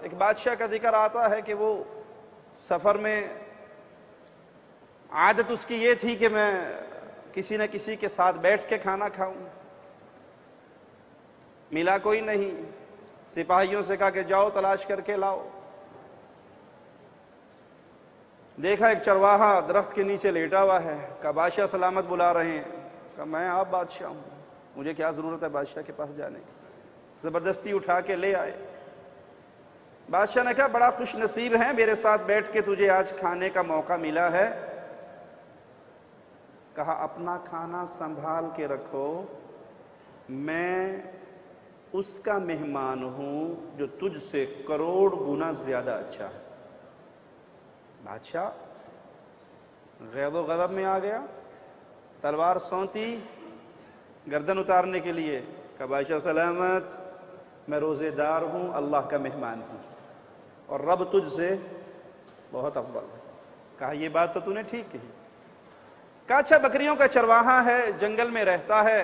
ایک بادشاہ کا ذکر آتا ہے کہ وہ سفر میں عادت اس کی یہ تھی کہ میں کسی نہ کسی کے ساتھ بیٹھ کے کھانا کھاؤں. ملا کوئی نہیں، سپاہیوں سے کہا کہ جاؤ تلاش کر کے لاؤ. دیکھا ایک چرواہا درخت کے نیچے لیٹا ہوا ہے. کہا بادشاہ سلامت بلا رہے ہیں. کہا میں آپ بادشاہ ہوں، مجھے کیا ضرورت ہے بادشاہ کے پاس جانے کی. زبردستی اٹھا کے لے آئے. بادشاہ نے کہا بڑا خوش نصیب ہے، میرے ساتھ بیٹھ کے تجھے آج کھانے کا موقع ملا ہے. کہا اپنا کھانا سنبھال کے رکھو، میں اس کا مہمان ہوں جو تجھ سے کروڑ گنا زیادہ اچھا ہے. بادشاہ غیظ و غضب میں آ گیا، تلوار سونتی گردن اتارنے کے لیے. کہا بادشاہ سلامت، میں روزے دار ہوں، اللہ کا مہمان ہوں، اور رب تجھ سے بہت افضل ہے. کہا یہ بات تو نے ٹھیک کہی. کہا اچھا بکریوں کا چرواہا ہے، جنگل میں رہتا ہے،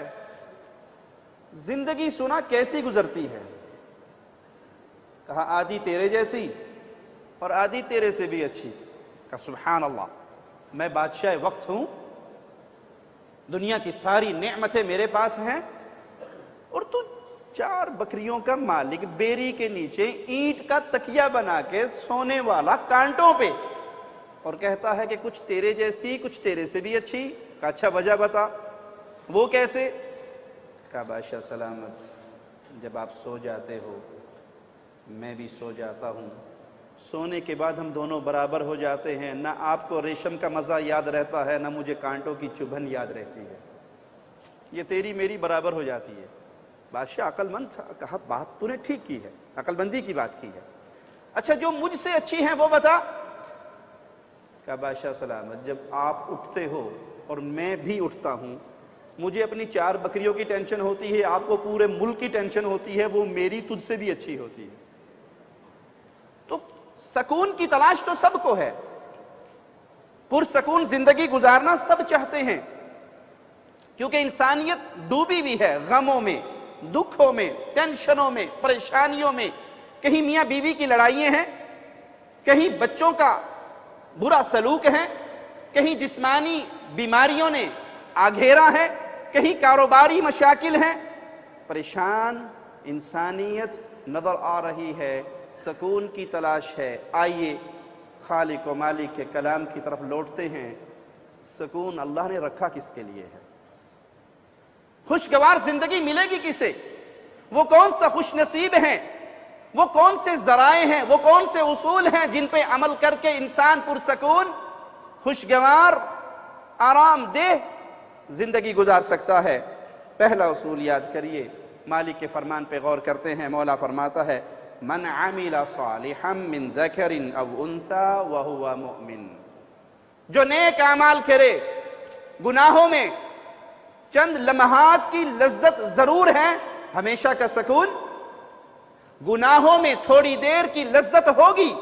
زندگی سنا کیسی گزرتی ہے؟ کہا آدھی تیرے جیسی اور آدھی تیرے سے بھی اچھی. کہا سبحان اللہ، میں بادشاہ وقت ہوں، دنیا کی ساری نعمتیں میرے پاس ہیں، اور تو 4 بکریوں کا مالک، بیری کے نیچے اینٹ کا تکیہ بنا کے سونے والا کانٹوں پہ، اور کہتا ہے کہ کچھ تیرے جیسی کچھ تیرے سے بھی اچھی. کہا اچھا وجہ بتا، وہ کیسے؟ کہا بادشاہ سلامت، جب آپ سو جاتے ہو میں بھی سو جاتا ہوں، سونے کے بعد ہم دونوں برابر ہو جاتے ہیں، نہ آپ کو ریشم کا مزہ یاد رہتا ہے نہ مجھے کانٹوں کی چبھن یاد رہتی ہے، یہ تیری میری برابر ہو جاتی ہے. بادشاہ عقل مند تھا. کہا بات تو نے ٹھیک کی ہے، عقل مندی کی بات کی ہے. اچھا جو مجھ سے اچھی ہیں وہ بتا. کہا بادشاہ سلامت، جب آپ اٹھتے ہو اور میں بھی اٹھتا ہوں، مجھے اپنی 4 بکریوں کی ٹینشن ہوتی ہے، آپ کو پورے ملک کی ٹینشن ہوتی ہے، وہ میری تجھ سے بھی اچھی ہوتی ہے. تو سکون کی تلاش تو سب کو ہے، پرسکون زندگی گزارنا سب چاہتے ہیں، کیونکہ انسانیت ڈوبی ہوئی ہے غموں میں، دکھوں میں، ٹینشنوں میں، پریشانیوں میں. کہیں میاں بیوی کی لڑائیاں ہیں، کہیں بچوں کا برا سلوک ہے، کہیں جسمانی بیماریوں نے آگھیرا ہے، کہیں کاروباری مشاکل ہیں. پریشان انسانیت نظر آ رہی ہے، سکون کی تلاش ہے. آئیے خالق و مالک کے کلام کی طرف لوٹتے ہیں. سکون اللہ نے رکھا کس کے لیے ہے؟ خوشگوار زندگی ملے گی کسے؟ وہ کون سا خوش نصیب ہیں؟ وہ کون سے ذرائع ہیں؟ وہ کون سے اصول ہیں جن پہ عمل کر کے انسان پرسکون، خوشگوار، آرام دہ زندگی گزار سکتا ہے؟ پہلا اصول یاد کریے، مالک کے فرمان پہ غور کرتے ہیں. مولا فرماتا ہے من عمل صالحا من ذکر او انثى وهو مؤمن. جو نیک اعمال کرے، گناہوں میں چند لمحات کی لذت ضرور ہے، ہمیشہ کا سکون. گناہوں میں تھوڑی دیر کی لذت ہوگی،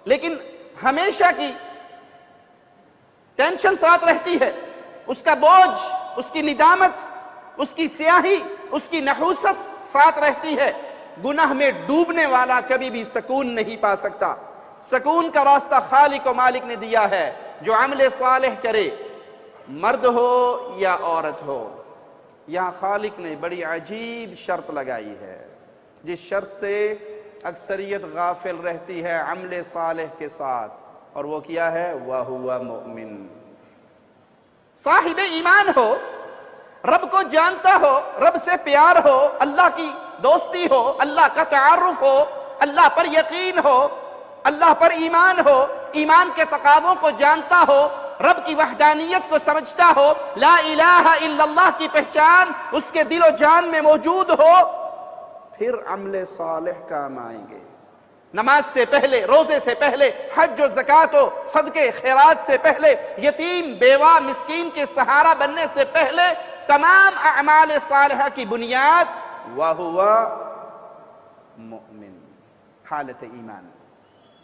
لیکن ہمیشہ کی ٹینشن ساتھ رہتی ہے، اس کا بوجھ، اس کی ندامت، اس کی سیاہی، اس کی نحوست ساتھ رہتی ہے. گناہ میں ڈوبنے والا کبھی بھی سکون نہیں پا سکتا. سکون کا راستہ خالق و مالک نے دیا ہے. جو عمل صالح کرے، مرد ہو یا عورت ہو. یہاں خالق نے بڑی عجیب شرط لگائی ہے، جس شرط سے اکثریت غافل رہتی ہے عمل صالح کے ساتھ، اور وہ کیا ہے؟ وَهُوَ مُؤْمِن. صاحب ایمان ہو، رب کو جانتا ہو، رب سے پیار ہو، اللہ کی دوستی ہو، اللہ کا تعارف ہو، اللہ پر یقین ہو، اللہ پر ایمان ہو، ایمان کے تقاضوں کو جانتا ہو، رب کی وحدانیت کو سمجھتا ہو، لا الہ الا اللہ کی پہچان اس کے دل و جان میں موجود ہو، پھر عمل صالح کام آئیں گے. نماز سے پہلے، روزے سے پہلے، حج و زکوٰۃ و صدقے خیرات سے پہلے، یتیم بیوہ مسکین کے سہارا بننے سے پہلے، تمام اعمال صالحہ کی بنیاد وَهُوَ مُؤْمِن، حالت ایمان.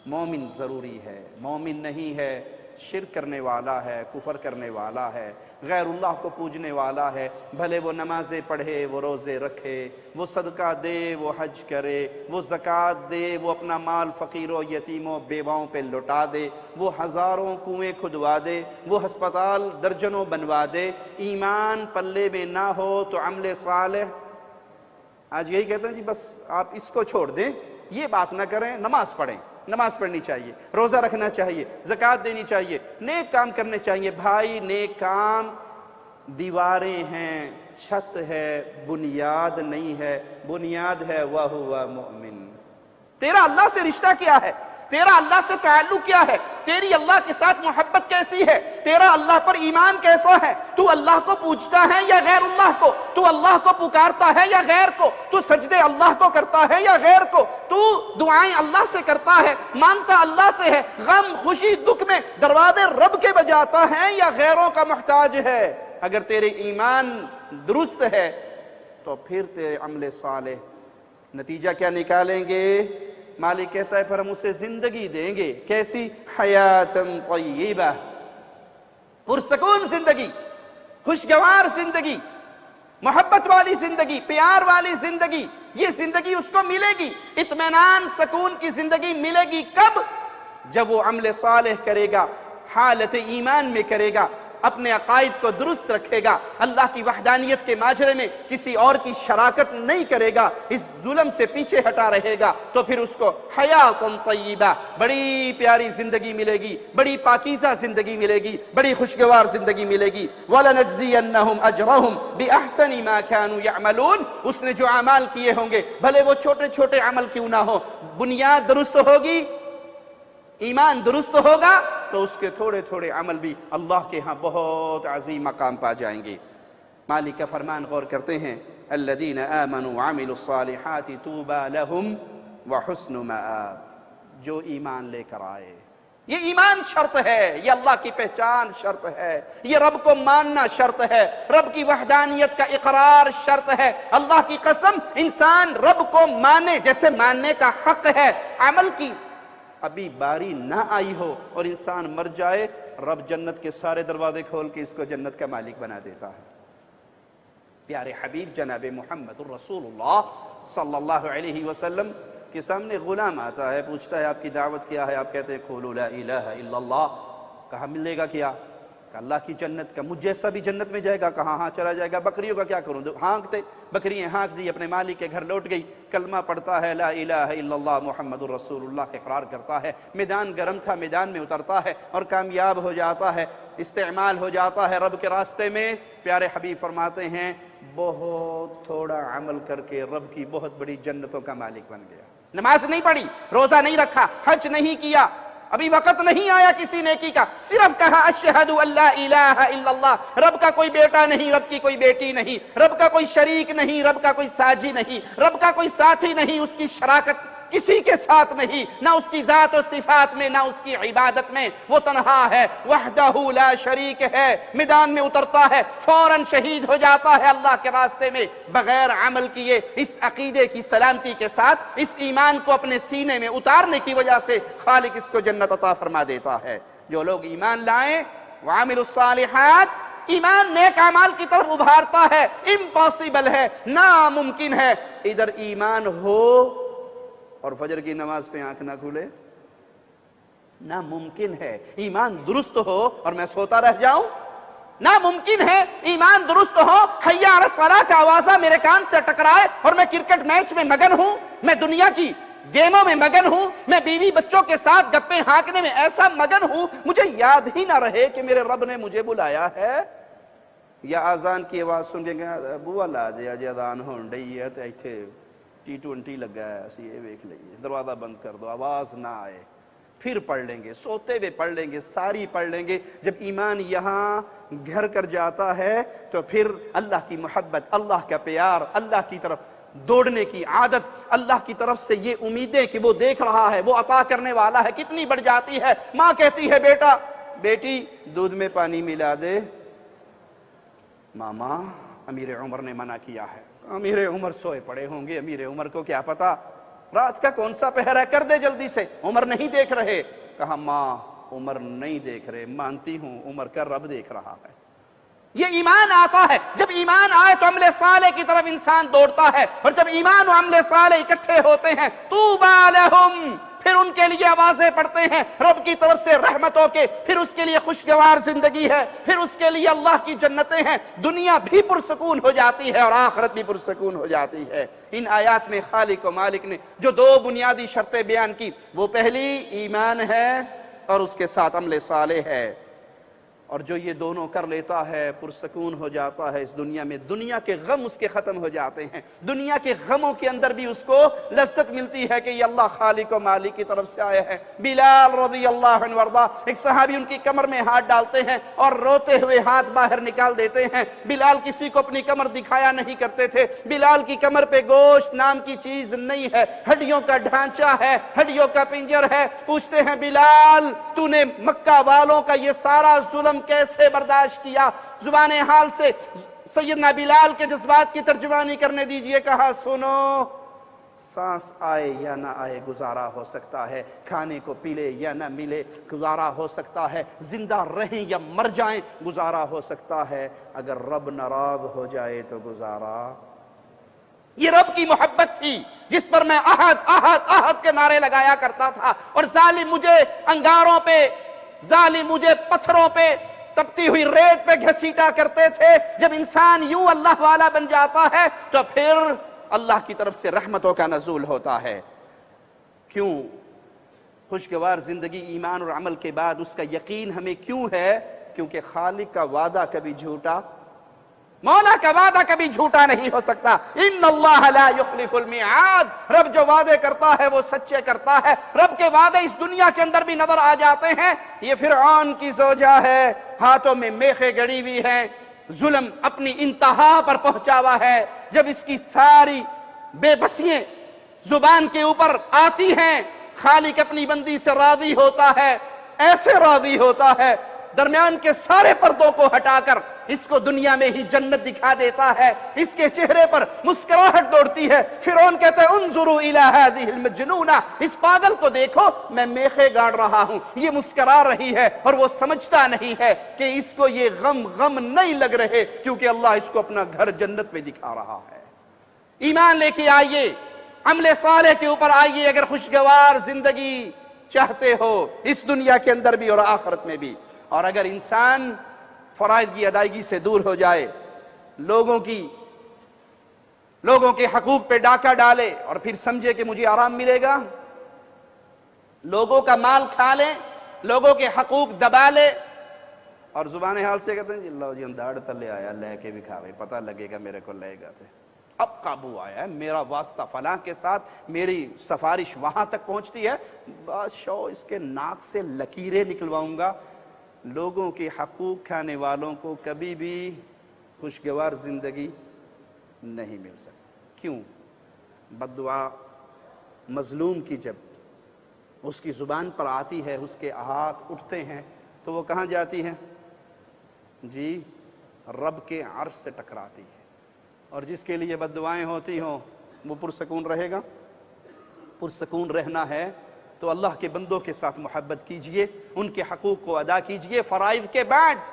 مومن ضروری ہے. مومن نہیں ہے شرک کرنے والا ہے، کفر کرنے والا ہے، غیر اللہ کو پوجنے والا ہے، بھلے وہ نمازیں پڑھے، وہ روزے رکھے، وہ صدقہ دے، وہ حج کرے، وہ زکوٰۃ دے، وہ اپنا مال فقیروں یتیموں بیواؤں پہ لٹا دے، وہ ہزاروں کنویں کھدوا دے، وہ ہسپتال درجنوں بنوا دے، ایمان پلے میں نہ ہو تو عمل صالح، آج یہی کہتے ہیں جی بس آپ اس کو چھوڑ دیں، یہ بات نہ کریں، نماز پڑھیں، نماز پڑھنی چاہیے، روزہ رکھنا چاہیے، زکوٰۃ دینی چاہیے، نیک کام کرنے چاہیے۔ بھائی نیک کام دیواریں ہیں، چھت ہے، بنیاد نہیں ہے، بنیاد ہے وَهُوَ مُؤْمِن۔ تیرا اللہ سے رشتہ کیا ہے؟ تیرا اللہ سے تعلق کیا ہے؟ تیری اللہ کے ساتھ محبت کیسی ہے؟ تیرا اللہ پر ایمان کیسا ہے؟ تو اللہ کو پوجتا ہے یا غیر اللہ کو؟ تو اللہ کو پکارتا ہے یا غیر کو؟ تو سجدے اللہ کو کرتا ہے یا غیر کو؟ تو دعائیں اللہ سے کرتا ہے، مانگتا اللہ سے ہے، غم خوشی دکھ میں دروازے رب کے بجاتا ہے یا غیروں کا محتاج ہے؟ اگر تیرے ایمان درست ہے تو پھر تیرے عمل صالح، نتیجہ کیا نکالیں گے؟ مالک کہتا ہے پھر ہم اسے زندگی دیں گے، کیسی؟ حیاتن طیبہ، پرسکون زندگی، خوشگوار زندگی، محبت والی زندگی، پیار والی زندگی، یہ زندگی اس کو ملے گی، اطمینان سکون کی زندگی ملے گی۔ کب؟ جب وہ عمل صالح کرے گا، حالت ایمان میں کرے گا، اپنے عقائد کو درست رکھے گا، اللہ کی وحدانیت کے ماجرے میں کسی اور کی شراکت نہیں کرے گا، اس ظلم سے پیچھے ہٹا رہے گا، تو پھر اس کو حیات طیبہ، بڑی پیاری زندگی ملے گی، بڑی پاکیزہ زندگی ملے گی، بڑی خوشگوار زندگی ملے گی۔ وَلَنَجْزِيَنَّهُمْ أَجْرَهُمْ بِأَحْسَنِ مَا كَانُوا يَعْمَلُونَ، اس نے جو اعمال کیے ہوں گے، بھلے وہ چھوٹے چھوٹے عمل کیوں نہ ہو، بنیاد درست ہوگی، ایمان درست ہوگا تو اس کے تھوڑے تھوڑے عمل بھی اللہ کے ہاں بہت عظیم مقام پا جائیں گے۔ مالک کا فرمان غور کرتے ہیں، الذین آمنوا وعملوا الصالحات طوبى لهم وحسن مآب، جو ایمان لے کر آئے، یہ ایمان شرط ہے، یہ اللہ کی پہچان شرط ہے، یہ رب کو ماننا شرط ہے، رب کی وحدانیت کا اقرار شرط ہے۔ اللہ کی قسم، انسان رب کو مانے جیسے ماننے کا حق ہے، عمل کی ابھی باری نہ آئی ہو اور انسان مر جائے، رب جنت کے سارے دروازے کھول کے اس کو جنت کا مالک بنا دیتا ہے۔ پیارے حبیب جناب محمد الرسول اللہ صلی اللہ علیہ وسلم کے سامنے غلام آتا ہے، پوچھتا ہے آپ کی دعوت کیا ہے؟ آپ کہتے ہیں قولوا لا الہ الا اللہ۔ کہا ملے گا کیا؟ کہ اللہ کی جنت کا، مجھ جیسا بھی جنت میں جائے گا؟ کہا ہاں چلا جائے گا۔ بکریوں کا کیا کروں؟ ہانکتے، بکریاں ہانک دی، اپنے مالک کے گھر لوٹ گئی، کلمہ پڑھتا ہے لا الہ الا اللہ محمد الرسول اللہ کا اقرار کرتا ہے، میدان گرم تھا، میدان میں اترتا ہے اور کامیاب ہو جاتا ہے، استعمال ہو جاتا ہے رب کے راستے میں۔ پیارے حبیب فرماتے ہیں بہت تھوڑا عمل کر کے رب کی بہت بڑی جنتوں کا مالک بن گیا۔ نماز نہیں پڑھی، روزہ نہیں رکھا، حج نہیں کیا، ابھی وقت نہیں آیا کسی نیکی کا، صرف کہا اشہد ان لا الہ الا اللہ، رب کا کوئی بیٹا نہیں، رب کی کوئی بیٹی نہیں، رب کا کوئی شریک نہیں، رب کا کوئی ساجی نہیں، رب کا کوئی ساتھی نہیں، اس کی شراکت کسی کے ساتھ نہیں، نہ اس کی ذات و صفات میں، نہ اس کی عبادت میں، وہ تنہا ہے، وحدہ لا شریک ہے، میدان میں اترتا ہے، فوراً شہید ہو جاتا ہے اللہ کے راستے میں بغیر عمل کیے۔ اس عقیدے کی سلامتی کے ساتھ اس ایمان کو اپنے سینے میں اتارنے کی وجہ سے خالق اس کو جنت عطا فرما دیتا ہے۔ جو لوگ ایمان لائیں وعملوا الصالحات، ایمان نیک اعمال کی طرف ابھارتا ہے، امپاسبل ہے، ناممکن ہے۔ ادھر ایمان ہو اور فجر کی نماز پہ آنکھ نہ کھلے، ناممکن ہے۔ ایمان درست ہو اور میں سوتا رہ جاؤں، ناممکن ہے۔ ایمان درست ہو، حی علی الصلاۃ کا آوازہ میرے کان سے ٹکرائے اور میں کرکٹ میچ میں مگن ہوں، میں دنیا کی گیموں میں مگن ہوں، میں بیوی بچوں کے ساتھ گپے ہانکنے میں ایسا مگن ہوں، مجھے یاد ہی نہ رہے کہ میرے رب نے مجھے بلایا ہے۔ یا آزان کی آواز سن کے بوا لا دیا جی اذان ہون ڈئی ہے تے ایتھے T20 لگا ہے، اسی یہ ویکھ لئیے، دروازہ بند کر دو، آواز نہ آئے، پھر پڑھ لیں گے، سوتے ہوئے پڑھ لیں گے، ساری پڑھ لیں گے۔ جب ایمان یہاں گھر کر جاتا ہے تو پھر اللہ کی محبت، اللہ کا پیار، اللہ کی طرف دوڑنے کی عادت، اللہ کی طرف سے یہ امیدیں کہ وہ دیکھ رہا ہے، وہ عطا کرنے والا ہے، کتنی بڑھ جاتی ہے۔ ماں کہتی ہے بیٹا بیٹی دودھ میں پانی ملا دے، ماما امیر عمر نے منع کیا ہے۔ امیر عمر سوئے پڑے ہوں گے، امیر عمر کو کیا پتا رات کا کون سا پہر ہے، کر دے جلدی سے، عمر نہیں دیکھ رہے۔ کہا ماں عمر نہیں دیکھ رہے، مانتی ہوں عمر کا رب دیکھ رہا ہے۔ یہ ایمان آتا ہے، جب ایمان آئے تو عمل صالح کی طرف انسان دوڑتا ہے، اور جب ایمان و عمل صالح اکٹھے ہوتے ہیں طوبیٰ لہم، پھر ان کے لیے آوازیں پڑھتے ہیں رب کی طرف سے رحمتوں کے، پھر اس کے لیے خوشگوار زندگی ہے، پھر اس کے لیے اللہ کی جنتیں ہیں، دنیا بھی پرسکون ہو جاتی ہے اور آخرت بھی پرسکون ہو جاتی ہے۔ ان آیات میں خالق و مالک نے جو دو بنیادی شرطیں بیان کی، وہ پہلی ایمان ہے اور اس کے ساتھ عمل صالح ہے، اور جو یہ دونوں کر لیتا ہے پرسکون ہو جاتا ہے اس دنیا میں، دنیا کے غم اس کے ختم ہو جاتے ہیں، دنیا کے غموں کے اندر بھی اس کو لذت ملتی ہے کہ یہ اللہ خالق و مالک کی طرف سے آیا ہے۔ بلال رضی اللہ عنہ وارضا، ایک صحابی ان کی کمر میں ہاتھ ڈالتے ہیں اور روتے ہوئے ہاتھ باہر نکال دیتے ہیں۔ بلال کسی کو اپنی کمر دکھایا نہیں کرتے تھے، بلال کی کمر پہ گوشت نام کی چیز نہیں ہے، ہڈیوں کا ڈھانچہ ہے، ہڈیوں کا پنجر ہے۔ پوچھتے ہیں بلال تو نے مکہ والوں کا یہ سارا ظلم کیسے برداشت کیا؟ زبان حال سے سیدنا بلال کے جذبات کی ترجمانی کرنے دیجئے، کہا سنو، سانس آئے یا نہ آئے گزارا ہو سکتا ہے، کھانے کو پلے یا نہ ملے گزارا ہو سکتا ہے، زندہ رہیں یا مر جائیں گزارا ہو سکتا ہے، اگر رب ناراض ہو جائے تو گزارا۔ یہ رب کی محبت تھی جس پر میں احد احد احد کے نعرے لگایا کرتا تھا، اور ظالم مجھے انگاروں پہ، ظالم مجھے پتھروں پہ، تپتی ہوئی ریت پہ گھسیٹا کرتے تھے۔ جب انسان یوں اللہ والا بن جاتا ہے تو پھر اللہ کی طرف سے رحمتوں کا نزول ہوتا ہے۔ کیوں خوشگوار زندگی ایمان اور عمل کے بعد اس کا یقین ہمیں کیوں ہے؟ کیونکہ خالق کا وعدہ کبھی جھوٹا، مولا کا وعدہ کبھی جھوٹا نہیں ہو سکتا۔ ان اللہ لا یخلف المیعاد، رب جو وعدے کرتا ہے وہ سچے کرتا ہے۔ رب کے وعدے اس دنیا کے اندر بھی نظر آ جاتے ہیں۔ یہ فرعون کی زوجہ ہے، ہاتھوں میں میخیں گڑی ہوئی ہیں، ظلم اپنی انتہا پر پہنچا ہوا ہے۔ جب اس کی ساری بے بسیاں زبان کے اوپر آتی ہیں، خالق اپنی بندی سے راضی ہوتا ہے، ایسے راضی ہوتا ہے، درمیان کے سارے پردوں کو ہٹا کر اس کو دنیا میں ہی جنت دکھا دیتا ہے، اس کے چہرے پر مسکراہٹ دوڑتی ہے۔ فرعون کہتا ہے انظروا الی هذه المجنونہ، اس پاگل کو دیکھو، میں میخے گاڑ رہا ہوں، یہ مسکرا رہی ہے، اور وہ سمجھتا نہیں ہے کہ اس کو یہ غم نہیں لگ رہے، کیونکہ اللہ اس کو اپنا گھر جنت میں دکھا رہا ہے۔ ایمان لے کے آئیے، عمل صالح کے اوپر آئیے اگر خوشگوار زندگی چاہتے ہو، اس دنیا کے اندر بھی اور آخرت میں بھی۔ اور اگر انسان فرائض کی ادائیگی سے دور ہو جائے، لوگوں کے حقوق پہ ڈاکہ ڈالے اور پھر سمجھے کہ مجھے آرام ملے گا، لوگوں کا مال کھا لے، لوگوں کے حقوق دبا لے، اور زبان حال سے کہتے ہیں جی اللہ جی انداڑ تلے آیا، لے کے بھی کھا گئے، پتہ لگے گا میرے کو لے گا تھے، اب قابو آیا ہے، میرا واسطہ فلاں کے ساتھ، میری سفارش وہاں تک پہنچتی ہے، بادشاہ اس کے ناک سے لکیریں نکلواؤں گا۔ لوگوں کے حقوق کھانے والوں کو کبھی بھی خوشگوار زندگی نہیں مل سکتی۔ کیوں؟ بد دعا مظلوم کی جب اس کی زبان پر آتی ہے، اس کے ہاتھ اٹھتے ہیں تو وہ کہاں جاتی ہے؟ جی رب کے عرش سے ٹکراتی ہے۔ اور جس کے لیے بد دعائیں ہوتی ہوں وہ پرسکون رہے گا؟ پرسکون رہنا ہے تو اللہ کے بندوں کے ساتھ محبت کیجئے، ان کے حقوق کو ادا کیجئے، فرائض کے بعد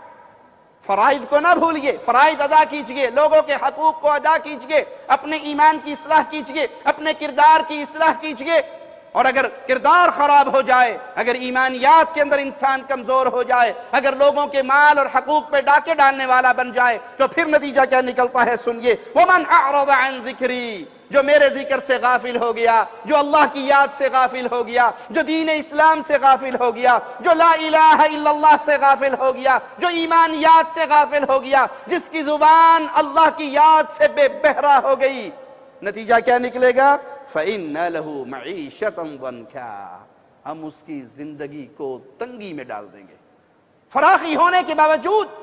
فرائض کو نہ بھولیے، فرائض ادا کیجئے، لوگوں کے حقوق کو ادا کیجئے، اپنے ایمان کی اصلاح کیجئے، اپنے کردار کی اصلاح کیجئے۔ اور اگر کردار خراب ہو جائے، اگر ایمانیات کے اندر انسان کمزور ہو جائے، اگر لوگوں کے مال اور حقوق پہ ڈاکے ڈالنے والا بن جائے، تو پھر نتیجہ کیا نکلتا ہے؟ سنیے، وَمَنْ أَعْرَضَ عَنْ ذِكْرِي، جو میرے ذکر سے غافل ہو گیا، جو اللہ کی یاد سے غافل ہو گیا، جو دین اسلام سے غافل ہو گیا، جو لا الہ الا اللہ سے غافل ہو گیا، جو ایمانیات سے غافل ہو گیا، جس کی زبان اللہ کی یاد سے بے بہرا ہو گئی، نتیجہ کیا نکلے گا؟ فَإِنَّ لَهُ مَعِيشَةً ضَنْكًا، ہم اس کی زندگی کو تنگی میں ڈال دیں گے۔ فراخی ہونے کے باوجود،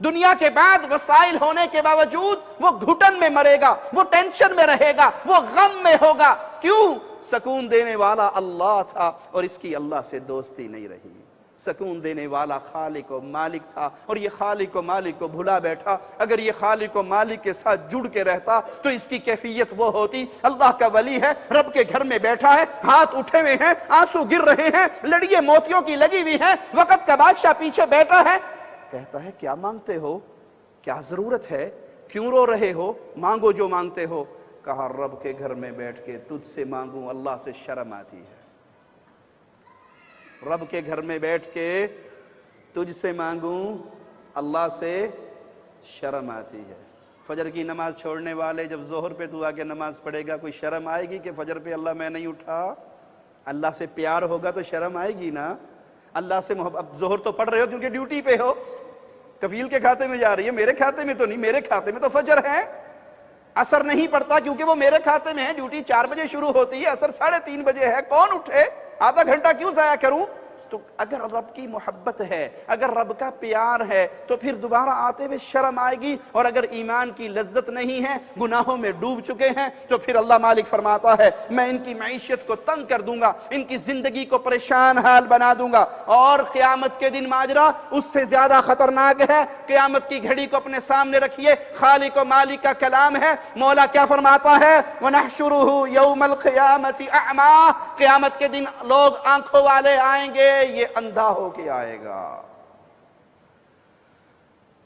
دنیا کے بعد وسائل ہونے کے باوجود، وہ گھٹن میں مرے گا، وہ ٹینشن میں رہے گا، وہ غم میں ہوگا۔ کیوں؟ سکون دینے والا اللہ تھا اور اس کی اللہ سے دوستی نہیں رہی۔ سکون دینے والا خالق و مالک تھا، اور یہ خالق و مالک کو بھلا بیٹھا۔ اگر یہ خالق و مالک کے ساتھ جڑ کے رہتا تو اس کی کیفیت وہ ہوتی، اللہ کا ولی ہے، رب کے گھر میں بیٹھا ہے، ہاتھ اٹھے ہوئے ہیں، آنسو گر رہے ہیں، لڑیے موتیوں کی لگی ہوئی ہیں، وقت کا بادشاہ پیچھے بیٹھا ہے، کہتا ہے کیا مانگتے ہو، کیا ضرورت ہے، کیوں رو رہے ہو، مانگو جو مانگتے ہو۔ کہا رب کے گھر میں بیٹھ کے تجھ سے مانگوں اللہ سے شرم آتی ہے، رب کے گھر میں بیٹھ کے تجھ سے مانگوں اللہ سے شرم آتی ہے۔ فجر کی نماز چھوڑنے والے جب ظہر پہ تو آگے نماز پڑھے گا، کوئی شرم آئے گی کہ فجر پہ اللہ میں نہیں اٹھا؟ اللہ سے پیار ہوگا تو شرم آئے گی نا، اللہ سے محبت۔ اب ظہر تو پڑھ رہے ہو کیونکہ ڈیوٹی پہ ہو، کفیل کے کھاتے میں جا رہی ہے، میرے کھاتے میں تو نہیں، میرے کھاتے میں تو فجر ہے۔ عصر نہیں پڑتا کیونکہ وہ میرے کھاتے میں ہے، ڈیوٹی 4 بجے شروع ہوتی ہے، عصر 3:30 بجے ہے، کون اٹھے، آدھا گھنٹہ کیوں ضائع کروں؟ تو اگر رب کی محبت ہے، اگر رب کا پیار ہے تو پھر دوبارہ آتے ہوئے شرم آئے گی، اور اگر ایمان کی لذت نہیں ہے، گناہوں میں ڈوب چکے ہیں، تو پھر اللہ مالک فرماتا ہے میں ان کی معیشت کو تنگ کر دوں گا، ان کی زندگی کو پریشان حال بنا دوں گا۔ اور قیامت کے دن ماجرا اس سے زیادہ خطرناک ہے۔ قیامت کی گھڑی کو اپنے سامنے رکھیے، خالق و مالک کا کلام ہے، مولا کیا فرماتا ہے، وَنَحْشُرُهُ يَوْمَ الْقِيَامَةِ أَعْمَى، قیامت کے دن لوگ آنکھوں والے آئیں گے، یہ اندھا ہو کے آئے گا۔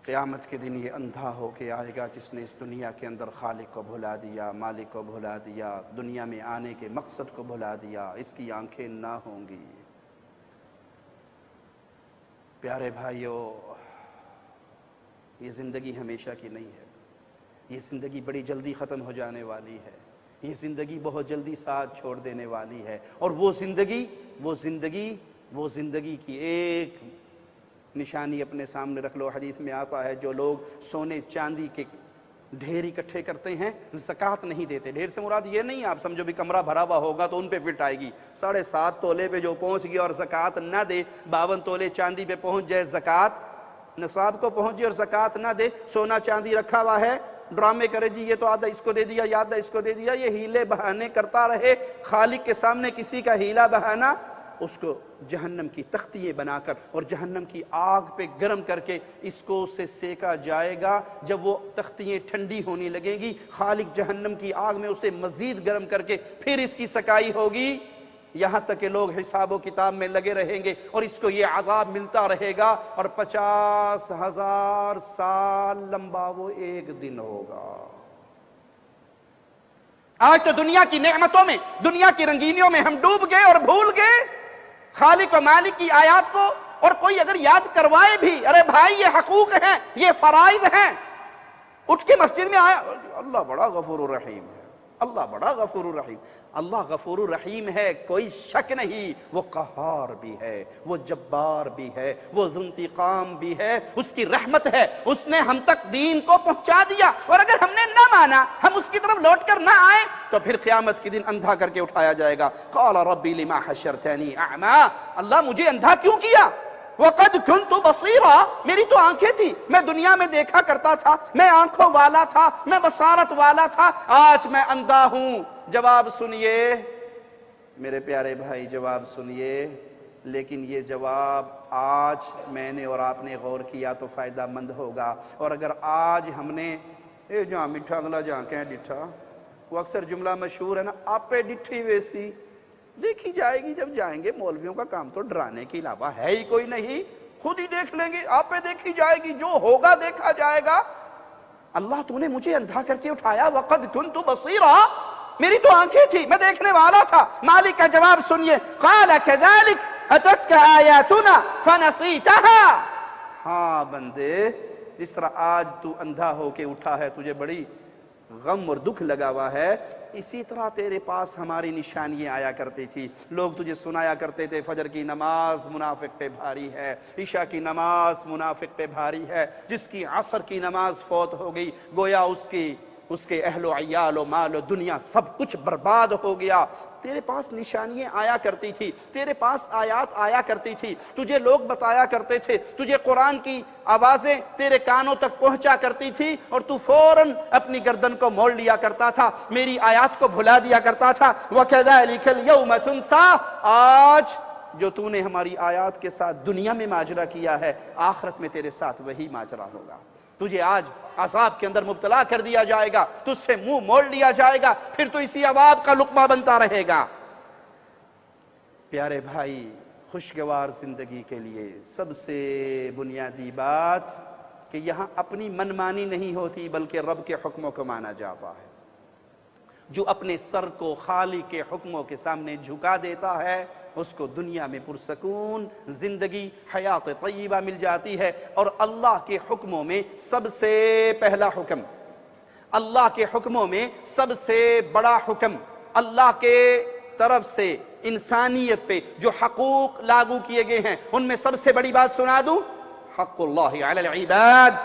قیامت کے دن یہ اندھا ہو کے آئے گا جس نے اس دنیا کے اندر خالق کو بھلا دیا، مالک کو بھلا دیا، دنیا میں آنے کے مقصد کو بھلا دیا، اس کی آنکھیں نہ ہوں گی۔ پیارے بھائیو، یہ زندگی ہمیشہ کی نہیں ہے، یہ زندگی بڑی جلدی ختم ہو جانے والی ہے، یہ زندگی بہت جلدی ساتھ چھوڑ دینے والی ہے، اور وہ زندگی کی ایک نشانی اپنے سامنے رکھ لو۔ حدیث میں آتا ہے جو لوگ سونے چاندی کے ڈھیر اکٹھے کرتے ہیں، زکوٰۃ نہیں دیتے، ڈھیر سے مراد یہ نہیں آپ سمجھو بھی کمرہ بھرا ہوا ہوگا تو ان پہ فٹ آئے گی، 7.5 تولے پہ جو پہنچ گیا اور زکوٰۃ نہ دے، 52 تولے چاندی پہ پہنچ جائے، زکوٰۃ نصاب کو پہنچ جائے اور زکوٰۃ نہ دے، سونا چاندی رکھا ہوا ہے، ڈرامے کرے جی یہ تو آدھا اس کو دے دیا، آدھا اس کو دے دیا، یہ ہیلے بہانے کرتا رہے، خالق کے سامنے کسی کا ہیلا بہانا، اس کو جہنم کی تختییں بنا کر اور جہنم کی آگ پہ گرم کر کے اس کو اسے سیکا جائے گا۔ جب وہ تختییں ٹھنڈی ہونے لگیں گی، خالق جہنم کی آگ میں اسے مزید گرم کر کے پھر اس کی سکائی ہوگی، یہاں تک کہ لوگ حساب و کتاب میں لگے رہیں گے اور اس کو یہ عذاب ملتا رہے گا، اور 50,000 سال لمبا وہ ایک دن ہوگا۔ آج تو دنیا کی نعمتوں میں، دنیا کی رنگینیوں میں ہم ڈوب گئے اور بھول گئے خالق و مالک کی آیات کو، اور کوئی اگر یاد کروائے بھی، ارے بھائی یہ حقوق ہیں، یہ فرائض ہیں، اٹھ کے مسجد میں آیا، اللہ بڑا غفور الرحیم ہے، اللہ بڑا غفور الرحیم، اللہ غفور الرحیم ہے، کوئی شک نہیں، وہ قہار بھی ہے، وہ جبار بھی ہے، وہ ذو انتقام بھی ہے، اس کی رحمت ہے، اس نے ہم تک دین کو پہنچا دیا، اور اگر ہم نے نہ مانا، ہم اس کی طرف لوٹ کر نہ آئے تو پھر قیامت کے دن اندھا کر کے اٹھایا جائے گا۔ قال ربی لما حشرتنی اعمی، اللہ مجھے اندھا کیوں کیا؟ وَقَدْ كُنْتُ بَصِيرًا، میری تو آنکھیں تھی، میں دنیا میں دیکھا کرتا تھا، میں آنکھوں والا تھا، میں بصارت والا تھا، آج میں اندھا ہوں۔ جواب سنیے میرے پیارے بھائی، جواب سنیے، لیکن یہ جواب آج میں نے اور آپ نے غور کیا تو فائدہ مند ہوگا، اور اگر آج ہم نے اے جہاں میٹھا اگلا جہاں کہیں ڈٹھا، وہ اکثر جملہ مشہور ہے نا، آپ پہ ڈٹھی ویسی دیکھی جائے گی، جب جائیں گے مولویوں کا کام تو ڈرانے کے علاوہ ہے ہی کوئی نہیں، خود ہی دیکھ لیں گے، آپ پہ دیکھی جائے گی، جو ہوگا دیکھا جائے گا۔ اللہ تو نے مجھے اندھا کر کے اٹھایا، وَقَدْ كُنْتُ بَصِيرًا، میری تو آنکھیں تھی، میں دیکھنے والا تھا۔ مالک کا جواب سنیے، قَالَ كَذَلِكَ أَتَتْكَ آيَاتُنَا فَنَسِيتَهَا، ہاں بندے، جس طرح آج تو اندھا ہو کے اٹھا ہے، تجھے بڑی غم اور دکھ لگا ہوا ہے، اسی طرح تیرے پاس ہماری نشانیاں آیا کرتی تھی، لوگ تجھے سنایا کرتے تھے فجر کی نماز منافق پہ بھاری ہے، عشاء کی نماز منافق پہ بھاری ہے، جس کی عصر کی نماز فوت ہو گئی گویا اس کے اہل و عیال و مال و دنیا سب کچھ برباد ہو گیا۔ تیرے پاس نشانیاں آیا کرتی تھی، تیرے پاس آیات آیا کرتی تھی، تجھے لوگ بتایا کرتے تھے، تجھے قرآن کی آوازیں تیرے کانوں تک پہنچا کرتی تھی، اور تو فوراً اپنی گردن کو موڑ لیا کرتا تھا، میری آیات کو بھلا دیا کرتا تھا۔ وَكَذَلِكَ الْيَوْمَ تُنْسَىٰ، آج جو تو نے ہماری آیات کے ساتھ دنیا میں ماجرا کیا ہے، آخرت میں تیرے ساتھ وہی ماجرا ہوگا۔ تجھے آج عذاب کے اندر مبتلا کر دیا جائے گا، تجھ سے منہ موڑ لیا جائے گا، پھر تو اسی عذاب کا لقمہ بنتا رہے گا۔ پیارے بھائی، خوشگوار زندگی کے لیے سب سے بنیادی بات کہ یہاں اپنی منمانی نہیں ہوتی بلکہ رب کے حکموں کو مانا جاتا ہے۔ جو اپنے سر کو خالق کے حکموں کے سامنے جھکا دیتا ہے اس کو دنیا میں پرسکون زندگی حیات طیبہ مل جاتی ہے۔ اور اللہ کے حکموں میں سب سے پہلا حکم، اللہ کے حکموں میں سب سے بڑا حکم، اللہ کے طرف سے انسانیت پہ جو حقوق لاگو کیے گئے ہیں ان میں سب سے بڑی بات سنا دوں، حق اللہ علی العباد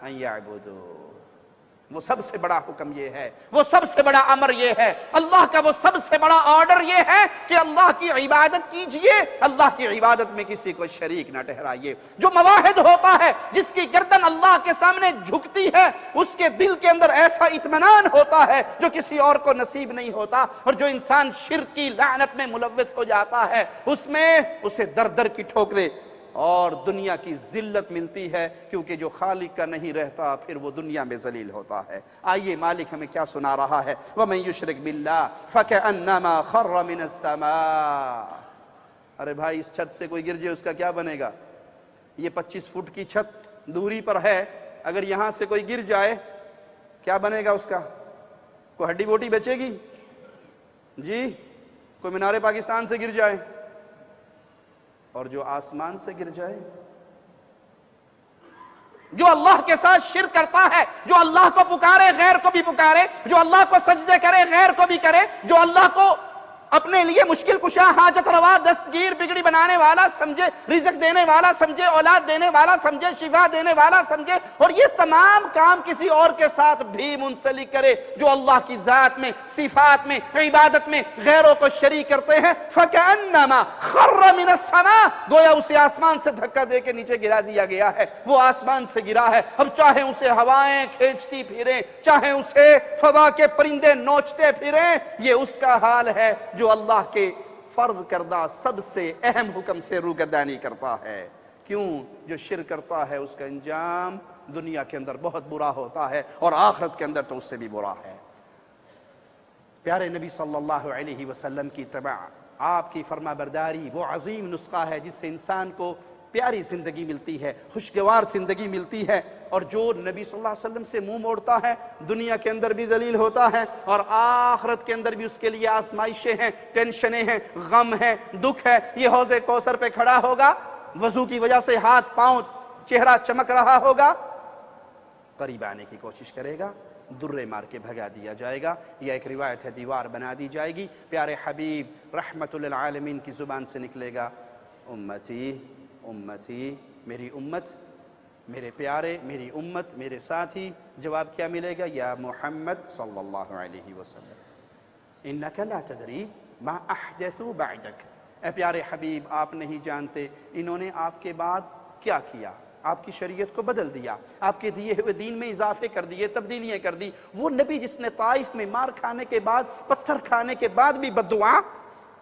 ان یعبدوا۔ وہ سب سے بڑا حکم یہ ہے، وہ سب سے بڑا امر یہ ہے، اللہ کا وہ سب سے بڑا آرڈر یہ ہے کہ اللہ کی عبادت کیجئے، اللہ کی عبادت میں کسی کو شریک نہ ٹھہرائیے۔ جو موحد ہوتا ہے، جس کی گردن اللہ کے سامنے جھکتی ہے، اس کے دل کے اندر ایسا اطمینان ہوتا ہے جو کسی اور کو نصیب نہیں ہوتا۔ اور جو انسان شرک کی لعنت میں ملوث ہو جاتا ہے، اس میں اسے در در کی ٹھوکریں اور دنیا کی ذلت ملتی ہے، کیونکہ جو خالق کا نہیں رہتا پھر وہ دنیا میں ذلیل ہوتا ہے۔ آئیے مالک ہمیں کیا سنا رہا ہے، وَمَن يُشْرِكْ بِاللَّهِ فَكَأَنَّمَا خَرَّ مِنَ السَّمَاءِ۔ ارے بھائی، اس چھت سے کوئی گر جائے اس کا کیا بنے گا؟ یہ 25 فٹ کی چھت دوری پر ہے، اگر یہاں سے کوئی گر جائے کیا بنے گا اس کا؟ کوئی ہڈی بوٹی بچے گی؟ جی، کوئی مینار پاکستان سے گر جائے اور جو آسمان سے گر جائے؟ جو اللہ کے ساتھ شرک کرتا ہے، جو اللہ کو پکارے غیر کو بھی پکارے، جو اللہ کو سجدے کرے غیر کو بھی کرے، جو اللہ کو اپنے لیے مشکل کشا، حاجت روا، دستگیر، بگڑی بنانے والا سمجھے، رزق دینے والا سمجھے، اولاد دینے والا سمجھے، شفا دینے والا سمجھے، اور یہ تمام کام کسی اور کے ساتھ بھی منسلک کرے جو اللہ کی ذات میں، صفات میں، عبادت میں غیروں کو شریک کرتے ہیں، فَكَأَنَّمَا خَرَّ مِنَ السَّمَاءِ، گویا اسے آسمان سے دھکا دے کے نیچے گرا دیا گیا ہے۔ وہ آسمان سے گرا ہے، اب چاہے اسے ہوائیں کھینچتی پھریں، چاہے اسے فضا کے پرندے نوچتے پھریں، یہ اس کا حال ہے جو اللہ کے فرض کردہ سب سے اہم حکم سے روگردانی کرتا ہے۔ کیوں؟ جو شرک کرتا ہے اس کا انجام دنیا کے اندر بہت برا ہوتا ہے اور آخرت کے اندر تو اس سے بھی برا ہے۔ پیارے نبی صلی اللہ علیہ وسلم کی اتباع، آپ کی فرما برداری وہ عظیم نسخہ ہے جس سے انسان کو پیاری زندگی ملتی ہے، خوشگوار زندگی ملتی ہے۔ اور جو نبی صلی اللہ علیہ وسلم سے منہ موڑتا ہے دنیا کے اندر بھی ذلیل ہوتا ہے اور آخرت کے اندر بھی اس کے لیے آزمائشیں ہیں، ٹینشنیں ہیں، غم ہے، دکھ ہے۔ یہ حوض کوثر پہ کھڑا ہوگا، وضو کی وجہ سے ہاتھ پاؤں چہرہ چمک رہا ہوگا، قریب آنے کی کوشش کرے گا، درے مار کے بھگا دیا جائے گا، یا ایک روایت ہے دیوار بنا دی جائے گی۔ پیارے حبیب رحمت للعالمین کی زبان سے نکلے گا، امتی امتی، میری امت، میرے پیارے، میری امت، میرے ساتھی۔ جواب کیا ملے گا؟ یا محمد صلی اللہ علیہ وسلم انک لا تدری ما احدثوا بعدک، اے پیارے حبیب آپ نہیں جانتے انہوں نے آپ کے بعد کیا کیا، آپ کی شریعت کو بدل دیا، آپ کے دیے ہوئے دین میں اضافے کر دیے، تبدیلیاں کر دی۔ وہ نبی جس نے طائف میں مار کھانے کے بعد، پتھر کھانے کے بعد بھی بددعا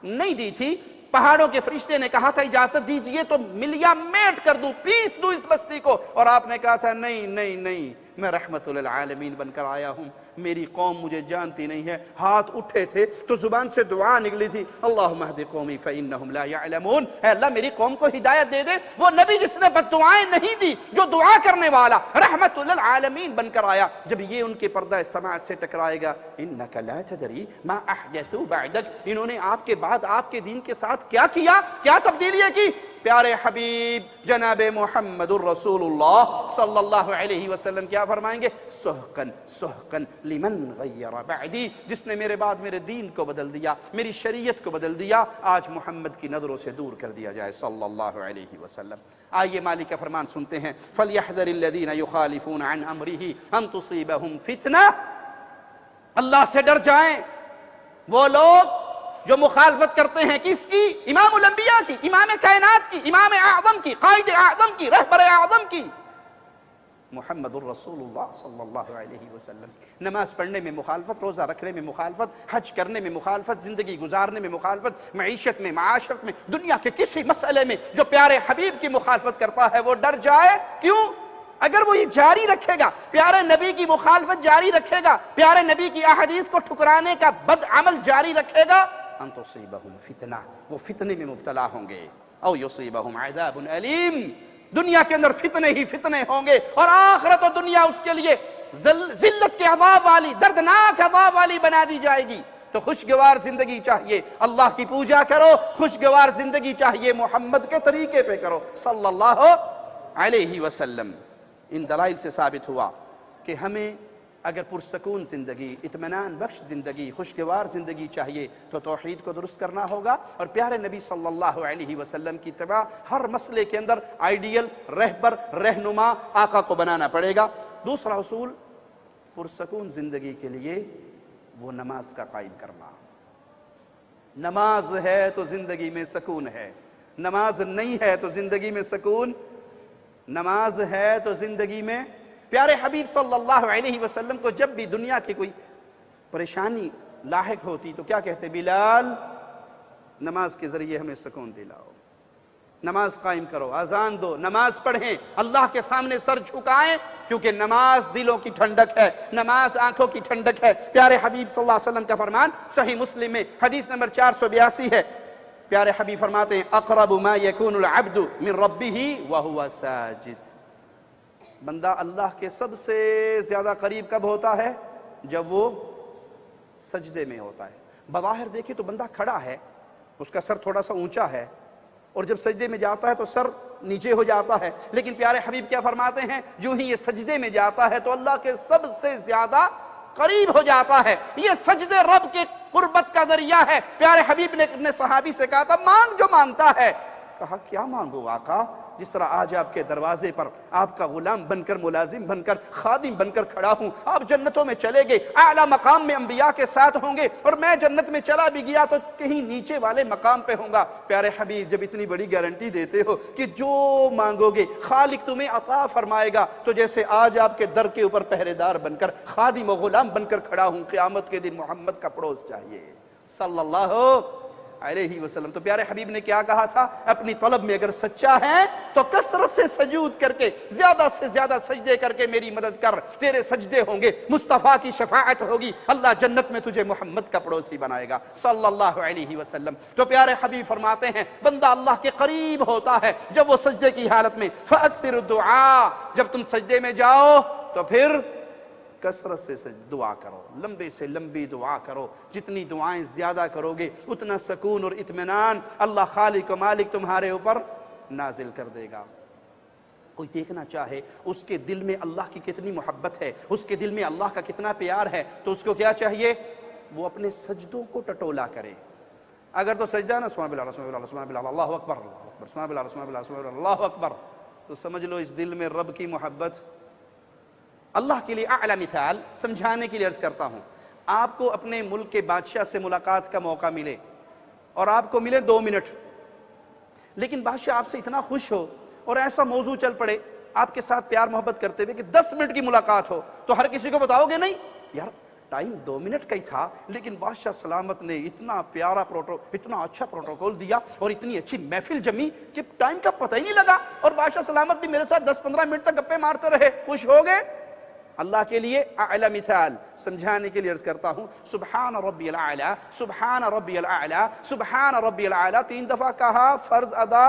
نہیں دی تھی، پہاڑوں کے فرشتے نے کہا تھا اجازت دیجئے تو ملیا میٹ کر دوں، پیس دوں اس بستی کو، اور آپ نے کہا تھا نہیں نہیں نہیں، میں رحمت للعالمین بن کر آیا ہوں، میری قوم مجھے جانتی نہیں ہے۔ ہاتھ اٹھے تھے تو زبان سے دعا نکلی تھی، اللہم اہد قومی فإنہم لا یعلمون، اے اللہ میری قوم کو ہدایت دے دے۔ وہ نبی جس نے بد دعائیں نہیں دی، جو دعا کرنے والا رحمت للعالمین بن کر آیا، جب یہ ان کے پردہ سماعت سے ٹکرائے گا، انک لا تدری ما احدثوا بعدک، انہوں نے آپ کے بعد آپ کے دین کے ساتھ کیا کیا، کیا تبدیلیاں کی؟ پیارے حبیب جناب محمد الرسول اللہ صلی اللہ علیہ وسلم کیا فرمائیں گے؟ سحقن سحقن لمن غیر بعدی، جس نے میرے بعد میرے دین کو بدل دیا، میری شریعت کو بدل دیا، آج محمد کی نظروں سے دور کر دیا جائے صلی اللہ علیہ وسلم۔ آئیے مالک کا فرمان سنتے ہیں، فَلْيَحْذَرِ الَّذِينَ يُخَالِفُونَ عَنْ أَمْرِهِ أَن تُصِيبَهُمْ فِتْنَةٌ، اللہ سے ڈر جائیں وہ لوگ جو مخالفت کرتے ہیں، کس کی؟ امام الانبیاء کی، امام کائنات کی، امام اعظم کی، قائد اعظم کی، رہبر اعظم کی۔ محمد الرسول اللہ صلی اللہ علیہ وسلم. نماز پڑھنے میں مخالفت، روزہ رکھنے میں مخالفت، حج کرنے میں مخالفت، زندگی گزارنے میں مخالفت، معیشت میں، معاشرت میں، دنیا کے کسی مسئلے میں جو پیارے حبیب کی مخالفت کرتا ہے وہ ڈر جائے. کیوں؟ اگر وہ یہ جاری رکھے گا، پیارے نبی کی مخالفت جاری رکھے گا، پیارے نبی کی احادیث کو ٹھکرانے کا بد عمل جاری رکھے گا، ان تصیبہم فتنہ، وہ فتنے میں مبتلا ہوں گے، او یصیبہم عذاب علیم، دنیا کے اندر فتنے ہی فتنے ہوں گے، اور آخرت و دنیا اس کے لیے ذلت کے عذاب والی، دردناک عذاب والی بنا دی جائے گی. تو خوشگوار زندگی چاہیے، اللہ کی پوجا کرو، خوشگوار زندگی چاہیے، محمد کے طریقے پہ کرو صلی اللہ علیہ وسلم. ان دلائل سے ثابت ہوا کہ ہمیں اگر پرسکون زندگی، اطمینان بخش زندگی، خوشگوار زندگی چاہیے تو توحید کو درست کرنا ہوگا، اور پیارے نبی صلی اللہ علیہ وسلم کی اتباع ہر مسئلے کے اندر آئیڈیل، رہبر، رہنما، آقا کو بنانا پڑے گا. دوسرا اصول پرسکون زندگی کے لیے وہ نماز کا قائم کرنا. نماز ہے تو زندگی میں سکون ہے، نماز نہیں ہے تو زندگی میں سکون، نماز ہے تو زندگی میں. پیارے حبیب صلی اللہ علیہ وسلم کو جب بھی دنیا کی کوئی پریشانی لاحق ہوتی تو کیا کہتے؟ بلال نماز کے ذریعے ہمیں سکون دلاؤ، نماز قائم کرو، اذان دو، نماز پڑھیں، اللہ کے سامنے سر جھکائیں، کیونکہ نماز دلوں کی ٹھنڈک ہے، نماز آنکھوں کی ٹھنڈک ہے. پیارے حبیب صلی اللہ علیہ وسلم کا فرمان صحیح مسلم میں حدیث نمبر 482 ہے. پیارے حبیب فرماتے ہیں اقرب ما یکون العبد من ربہ وہو ساجد. بندہ اللہ کے سب سے زیادہ قریب کب ہوتا ہے؟ جب وہ سجدے میں ہوتا ہے. بظاہر دیکھیں تو بندہ کھڑا ہے، اس کا سر تھوڑا سا اونچا ہے، اور جب سجدے میں جاتا ہے تو سر نیچے ہو جاتا ہے. لیکن پیارے حبیب کیا فرماتے ہیں؟ جو ہی یہ سجدے میں جاتا ہے تو اللہ کے سب سے زیادہ قریب ہو جاتا ہے. یہ سجدے رب کے قربت کا ذریعہ ہے. پیارے حبیب نے اپنے صحابی سے کہا تھا مانگ جو مانگتا ہے. کہا کیا مانگو آقا؟ جس طرح آج آپ کے دروازے پر آپ کا غلام بن کر، ملازم بن کر، خادم بن کر کھڑا ہوں. آپ جنتوں میں چلے گئے، اعلیٰ مقام میں انبیاء کے ساتھ ہوں گے، اور میں جنت میں چلا بھی گیا تو کہیں نیچے والے مقام پہ ہوں گا. پیارے حبیب جب اتنی بڑی گارنٹی دیتے ہو کہ جو مانگو گے خالق تمہیں عطا فرمائے گا، تو جیسے آج آپ کے در کے اوپر پہرے دار بن کر، خادم و غلام بن کر کھڑا ہوں، قیامت کے دن محمد کا پڑوس چاہیے صلی اللہ علیہ وسلم. تو پیارے حبیب نے کیا کہا تھا؟ اپنی طلب میں اگر سچا ہے تو کثرت سے سجود کر کے، زیادہ سے زیادہ سجدے کر کے میری مدد کر. تیرے سجدے ہوں گے، مصطفیٰ کی شفاعت ہوگی، اللہ جنت میں تجھے محمد کا پڑوسی بنائے گا صلی اللہ علیہ وسلم. تو پیارے حبیب فرماتے ہیں بندہ اللہ کے قریب ہوتا ہے جب وہ سجدے کی حالت میں. فَأَكْثِرُ الدُّعَاء، جب تم سجدے میں جاؤ تو پھر کثرت سے دعا کرو، لمبے سے لمبی دعا کرو. جتنی دعائیں زیادہ کرو گے اتنا سکون اور اطمینان اللہ خالق و مالک تمہارے اوپر نازل کر دے گا. کوئی دیکھنا چاہے اس کے دل میں اللہ کی کتنی محبت ہے، اس کے دل میں اللہ کا کتنا پیار ہے، تو اس کو کیا چاہیے؟ وہ اپنے سجدوں کو ٹٹولا کرے. اگر تو سجدہ نا سبحان اللہ سبحان اللہ سبحان اللہ اللہ اکبر اللہ اکبر سبحان اللہ سبحان اللہ سبحان اللہ اللہ اکبر، تو سمجھ لو اس دل میں رب کی محبت. اللہ کے لیے اعلیٰ مثال سمجھانے کے لیے عرض کرتا ہوں. آپ کو اپنے ملک کے بادشاہ سے ملاقات کا موقع ملے اور آپ کو ملے 2 منٹ، لیکن بادشاہ آپ سے اتنا خوش ہو اور ایسا موضوع چل پڑے آپ کے ساتھ پیار محبت کرتے ہوئے کہ 10 منٹ کی ملاقات ہو، تو ہر کسی کو بتاؤ گے نہیں یار ٹائم 2 منٹ کا ہی تھا، لیکن بادشاہ سلامت نے اتنا پیارا اتنا اچھا پروٹوکول دیا اور اتنی اچھی محفل جمی کہ ٹائم کا پتہ ہی نہیں لگا، اور بادشاہ سلامت بھی میرے ساتھ 10-15 منٹ تک گپے مارتے رہے، خوش ہو گئے. اللہ کے لیے اعلیٰ مثال سمجھانے کے لیے عرض کرتا ہوں. سبحان ربی الاعلیٰ سبحان ربی الاعلیٰ سبحان ربی الاعلیٰ 3 دفعہ کہا، فرض ادا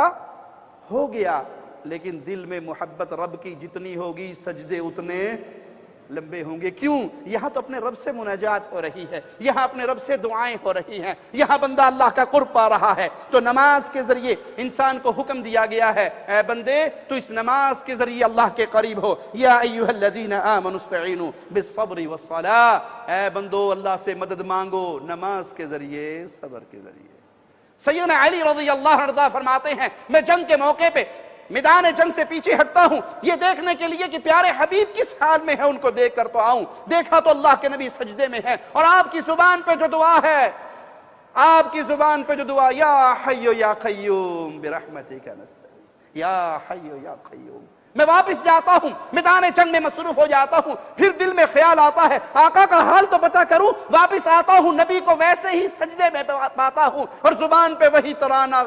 ہو گیا. لیکن دل میں محبت رب کی جتنی ہوگی سجدے اتنے لمبے ہوں گے. کیوں؟ یہاں تو اپنے رب سے مناجات ہو رہی ہے، یہاں اپنے رب سے دعائیں ہو رہی ہیں، یہاں بندہ اللہ کا قرب پا رہا ہے. تو نماز کے ذریعے انسان کو حکم دیا گیا ہے اے بندے تو اس نماز کے ذریعے اللہ کے قریب ہو. یا ایھا الذین آمنوا استعینوا بالصبر والصلاۃ، اے بندو اللہ سے مدد مانگو نماز کے ذریعے، صبر کے ذریعے. سیدنا علی رضی اللہ عنہ فرماتے ہیں میں جنگ کے موقع پہ میدان جنگ سے پیچھے ہٹتا ہوں یہ دیکھنے کے لیے کہ پیارے حبیب کس حال میں ہے، ان کو دیکھ کر تو آؤں. دیکھا تو اللہ کے نبی سجدے میں ہے، اور آپ کی زبان پہ جو دعا ہے، آپ کی زبان پہ جو دعا یا حی یا قیوم برحمتک نستغیث، یا حی یا قیوم میں واپس جاتا ہوں، میدان جنگ میں مصروف ہو جاتا ہوں، پھر دل میں خیال آتا ہے آقا کا حال تو پتا کروں، واپس آتا ہوں نبی کو ویسے ہی سجدے میں پاتا ہوں اور زبان پہ وہی ترانہ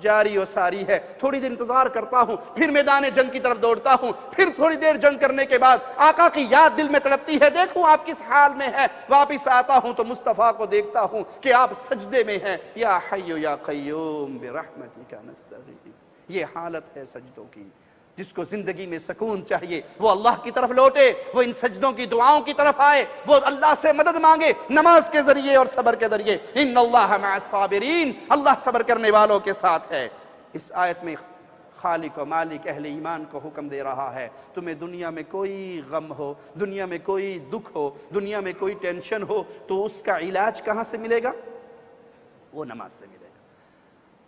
جاری و ساری ہے، تھوڑی دیر انتظار کرتا ہوں، پھر میدان جنگ کی طرف دوڑتا ہوں، پھر تھوڑی دیر جنگ کرنے کے بعد آقا کی یاد دل میں تڑپتی ہے، دیکھوں آپ کس حال میں ہیں، واپس آتا ہوں تو مصطفیٰ کو دیکھتا ہوں کہ آپ سجدے میں ہیں، یا حی یا قیوم برحمتک نستغیث۔ یہ حالت ہے سجدوں کی، جس کو زندگی میں سکون چاہیے وہ اللہ کی طرف لوٹے، وہ ان سجدوں کی دعاؤں کی طرف آئے، وہ اللہ سے مدد مانگے نماز کے ذریعے اور صبر کے ذریعے۔ ان اللہ مع الصابرین، اللہ صبر کرنے والوں کے ساتھ ہے۔ اس آیت میں خالق و مالک اہل ایمان کو حکم دے رہا ہے، تمہیں دنیا میں کوئی غم ہو، دنیا میں کوئی دکھ ہو، دنیا میں کوئی ٹینشن ہو تو اس کا علاج کہاں سے ملے گا؟ وہ نماز سے ملے گا۔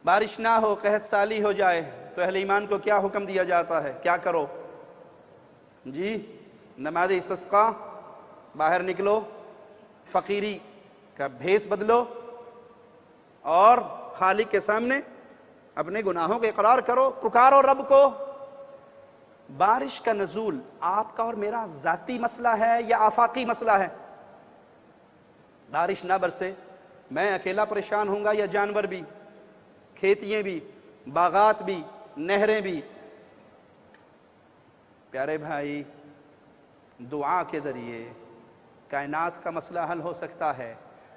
بارش نہ ہو، قحط سالی ہو جائے تو اہل ایمان کو کیا حکم دیا جاتا ہے؟ کیا کرو؟ جی، نماز استسقاء، باہر نکلو، فقیری کا بھیس بدلو اور خالق کے سامنے اپنے گناہوں کا اقرار کرو، پکارو رب کو۔ بارش کا نزول آپ کا اور میرا ذاتی مسئلہ ہے یا آفاقی مسئلہ ہے؟ بارش نہ برسے میں اکیلا پریشان ہوں گا یا جانور بھی، کھیتیاں بھی، باغات بھی، نہریں بھی؟ پیارے بھائی، دعا کے ذریعے کائنات کا مسئلہ حل ہو سکتا ہے،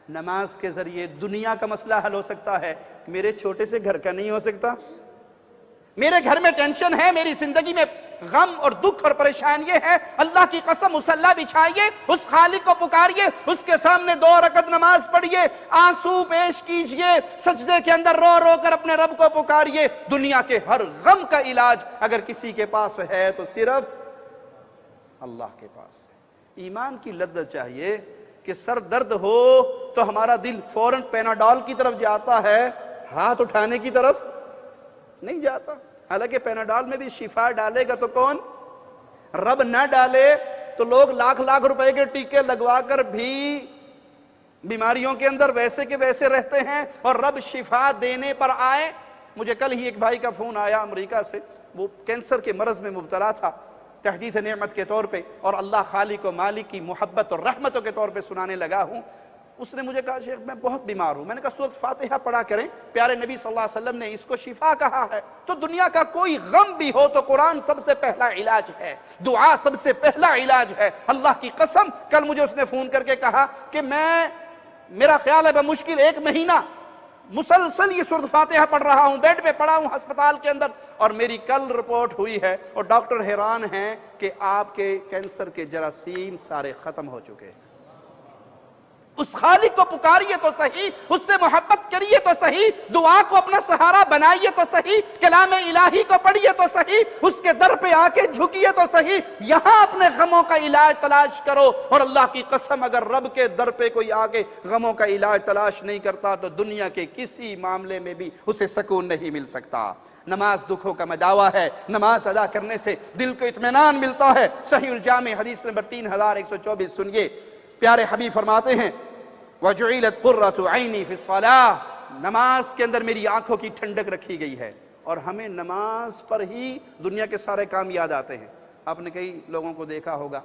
نماز کے ذریعے دنیا کا مسئلہ حل ہو سکتا ہے۔ میرے چھوٹے سے گھر کا نہیں ہو سکتا؟ میرے گھر میں ٹینشن ہے، میری زندگی میں غم اور دکھ اور پریشانی ہے، اللہ کی قسم مصلی بچھائیے، اس خالق کو پکاریے، اس کے سامنے 2 رکعت نماز پڑھیے، آنسو پیش کیجئے، سجدے کے اندر رو رو کر اپنے رب کو پکاریے۔ دنیا کے ہر غم کا علاج اگر کسی کے پاس ہے تو صرف اللہ کے پاس ہے۔ ایمان کی لذت چاہیے کہ سر درد ہو تو ہمارا دل فوراً پیناڈول کی طرف جاتا ہے، ہاتھ اٹھانے کی طرف نہیں جاتا۔ حالانکہ پیناڈول میں بھی شفا ڈالے گا تو کون؟ رب نہ ڈالے تو لوگ لاکھ لاکھ روپے کے ٹیکے لگوا کر بھی بیماریوں کے اندر ویسے کے ویسے رہتے ہیں، اور رب شفا دینے پر آئے۔ مجھے کل ہی ایک بھائی کا فون آیا امریکہ سے، وہ کینسر کے مرض میں مبتلا تھا، تحدیث نعمت کے طور پہ اور اللہ خالق و مالک کی محبت اور رحمتوں کے طور پہ سنانے لگا ہوں۔ اس نے مجھے کہا شیخ میں بہت بیمار ہوں۔ میں نے کہا سورۃ فاتحہ پڑھا کریں، پیارے نبی صلی اللہ علیہ وسلم نے اس کو شفا کہا ہے۔ تو دنیا کا کوئی غم بھی ہو تو قرآن سب سے پہلا علاج ہے، دعا سب سے پہلا علاج ہے۔ اللہ کی قسم کل مجھے اس نے فون کر کے کہا کہ میرا خیال ہے بمشکل 1 مہینہ مسلسل یہ سورۃ فاتحہ پڑھ رہا ہوں، بیڈ پہ پڑا ہوں ہسپتال کے اندر، اور میری کل رپورٹ ہوئی ہے اور ڈاکٹر حیران ہیں کہ آپ کے کینسر کے جراثیم سارے ختم ہو چکے ہیں۔ اس خالق کو پکاریے تو صحیح، اس سے محبت کریے تو صحیح، دعا کو اپنا سہارا بنائیے تو صحیح، کلام الہی کو پڑھیے تو صحیح، اس کے در پہ آ کے جھکیے تو صحیح، یہاں اپنے غموں کا علاج تلاش کرو۔ اور اللہ کی قسم اگر رب کے در پہ کوئی آگے غموں کا علاج تلاش نہیں کرتا تو دنیا کے کسی معاملے میں بھی اسے سکون نہیں مل سکتا۔ نماز دکھوں کا مداوا ہے، نماز ادا کرنے سے دل کو اطمینان ملتا ہے۔ صحیح الجامع حدیث نمبر 3124 سنیے، پیارے حبیب فرماتے ہیں وَجُعِلَتْ قُرَّةُ عَيْنِي فِي الصَّلَاةِ، نماز کے اندر میری آنکھوں کی ٹھنڈک رکھی گئی ہے۔ اور ہمیں نماز پر ہی دنیا کے سارے کام یاد آتے ہیں۔ آپ نے کئی لوگوں کو دیکھا ہوگا،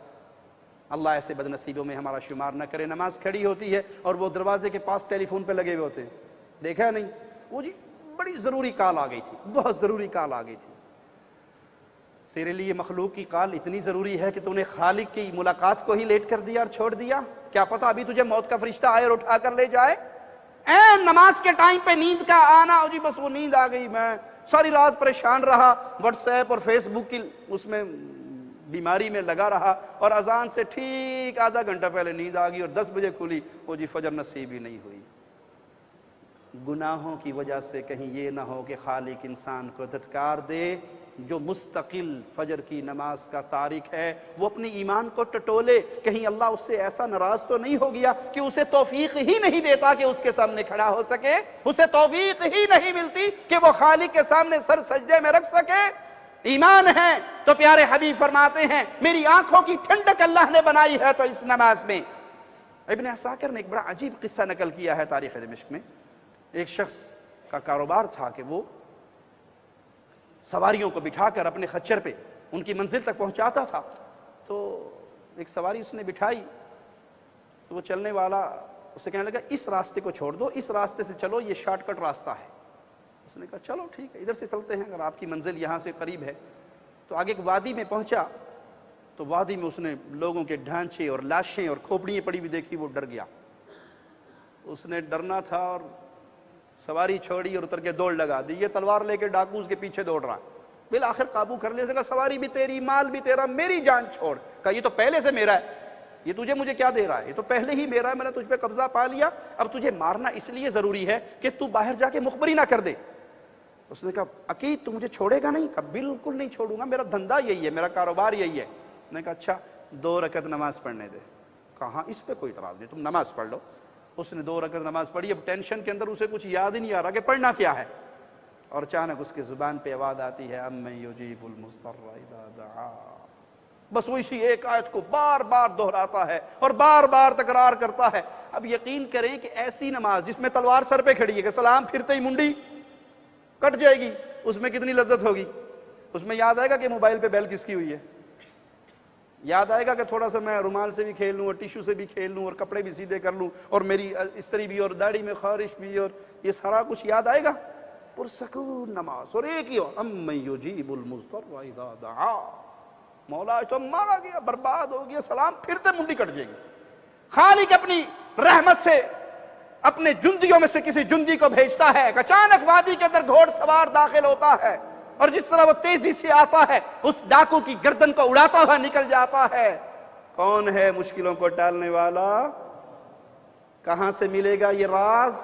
اللہ ایسے بد نصیبوں میں ہمارا شمار نہ کرے، نماز کھڑی ہوتی ہے اور وہ دروازے کے پاس ٹیلی فون پہ لگے ہوئے ہوتے ہیں، دیکھا نہیں؟ وہ جی بڑی ضروری کال آ گئی تھی، بہت ضروری کال آ گئی تھی۔ تیرے لیے مخلوق کی کال اتنی ضروری ہے کہ تو نے خالق کی ملاقات کو ہی لیٹ کر دیا اور چھوڑ دیا؟ کیا پتا ابھی تجھے موت کا فرشتہ آئے اور اٹھا کر لے جائے؟ نماز کے ٹائم پہ نیند کا آنا، جی بس وہ نیند آ گئی، میں ساری رات پریشان رہا، واٹس ایپ اور فیس بک کی اس میں بیماری میں لگا رہا، اور اذان سے ٹھیک آدھا گھنٹہ پہلے نیند آ گئی اور 10 بجے کھلی، وہ جی فجر نصیب ہی نہیں ہوئی۔ گناہوں کی وجہ سے کہیں یہ نہ ہو کہ خالق انسان کو دھتکار دے۔ جو مستقل فجر کی نماز کا تارک ہے وہ اپنی ایمان کو ٹٹولے، کہیں اللہ اس سے ایسا ناراض تو نہیں ہو گیا کہ اسے توفیق ہی نہیں دیتا کہ اس کے سامنے کھڑا ہو سکے، اسے توفیق ہی نہیں ملتی کہ وہ خالق کے سامنے سر سجدے میں رکھ سکے۔ ایمان ہے تو پیارے حبیب فرماتے ہیں میری آنکھوں کی ٹھنڈک اللہ نے بنائی ہے تو اس نماز میں۔ ابن عساکر نے ایک بڑا عجیب قصہ نقل کیا ہے تاریخ دمشق میں۔ ایک شخص کا کاروبار تھا کہ وہ سواریوں کو بٹھا کر اپنے خچر پہ ان کی منزل تک پہنچاتا تھا۔ تو ایک سواری اس نے بٹھائی تو وہ چلنے والا اسے کہنے لگا اس راستے کو چھوڑ دو، اس راستے سے چلو، یہ شارٹ کٹ راستہ ہے۔ اس نے کہا چلو ٹھیک ہے، ادھر سے چلتے ہیں، اگر آپ کی منزل یہاں سے قریب ہے۔ تو آگے ایک وادی میں پہنچا تو وادی میں اس نے لوگوں کے ڈھانچے اور لاشیں اور کھوپڑیاں پڑی ہوئی دیکھی، وہ ڈر گیا۔ اس نے ڈرنا تھا اور سواری چھوڑی اور اتر کے دوڑ لگا دی، یہ تلوار لے کے ڈاکو اس کے پیچھے دوڑ رہا۔ بالآخر قابو کر لیا، کہا سواری بھی تیری، مال بھی تیرا، میری جان چھوڑ۔ کہا یہ تو پہلے سے میرا ہے، یہ تجھے مجھے کیا دے رہا ہے، یہ تو پہلے ہی میرا ہے، میں نے تجھ پہ قبضہ پا لیا، اب تجھے مارنا اس لیے ضروری ہے کہ تو باہر جا کے مخبری نہ کر دے۔ اس نے کہا اکید تو مجھے چھوڑے گا نہیں؟ کہا بالکل نہیں چھوڑوں گا، میرا دھندا یہی ہے، میرا کاروبار یہی ہے۔ میں نے کہا اچھا 2 رکعت نماز پڑھنے دے۔ کہا اس پہ کوئی اعتراض نہیں، تم نماز پڑھ لو۔ اس نے 2 رکعت نماز پڑھی۔ اب ٹینشن کے اندر اسے کچھ یاد ہی نہیں آ رہا کہ پڑھنا کیا ہے، اور اچانک اس کی زبان پہ آواز آتی ہے امن یجیب المضطر اذا دعا۔ بس وہ اسی ایک آیت کو بار بار دہراتا ہے اور بار بار تکرار کرتا ہے۔ اب یقین کریں کہ ایسی نماز جس میں تلوار سر پہ کھڑی ہے کہ سلام پھرتے ہی منڈی کٹ جائے گی، اس میں کتنی لذت ہوگی۔ اس میں یاد آئے گا کہ موبائل پہ بیل کس کی ہوئی ہے، یاد آئے گا کہ تھوڑا سا میں رومال سے بھی کھیل لوں اور ٹیشو سے بھی کھیل لوں اور کپڑے بھی سیدھے کر لوں اور میری استری بھی اور داڑھی میں خارش بھی، اور یہ سارا کچھ یاد آئے گا۔ پرسکون نماز، اور ایک ہی امن یجیب المضطر اذا دعا۔ مولا تو مارا گیا، برباد ہو گیا، سلام پھرتے منڈی کٹ جائے گی۔ خالق اپنی رحمت سے اپنے جندیوں میں سے کسی جندی کو بھیجتا ہے کہ اچانک وادی کے اندر گھوڑ سوار داخل ہوتا ہے، اور جس طرح وہ تیزی سے آتا ہے اس ڈاکو کی گردن کو اڑاتا ہوا نکل جاتا ہے۔ کون ہے مشکلوں کو ٹالنے والا؟ کہاں سے ملے گا یہ راز؟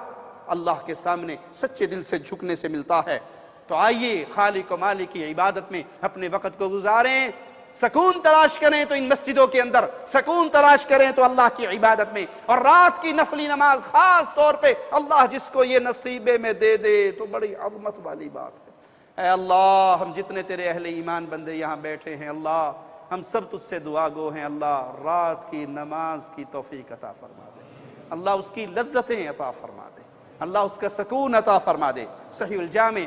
اللہ کے سامنے سچے دل سے جھکنے سے ملتا ہے۔ تو آئیے خالق و مالک کی عبادت میں اپنے وقت کو گزاریں، سکون تلاش کریں تو ان مسجدوں کے اندر، سکون تلاش کریں تو اللہ کی عبادت میں، اور رات کی نفلی نماز خاص طور پہ اللہ جس کو یہ نصیبے میں دے دے تو بڑی عظمت والی بات ہے۔ اے اللہ، ہم جتنے تیرے اہل ایمان بندے یہاں بیٹھے ہیں اللہ، ہم سب تجھ سے دعا گو ہیں اللہ، رات کی نماز کی توفیق عطا فرما دے اللہ، اس کی لذتیں عطا فرما دے اللہ، اس کا سکون عطا فرما دے۔ صحیح الجامع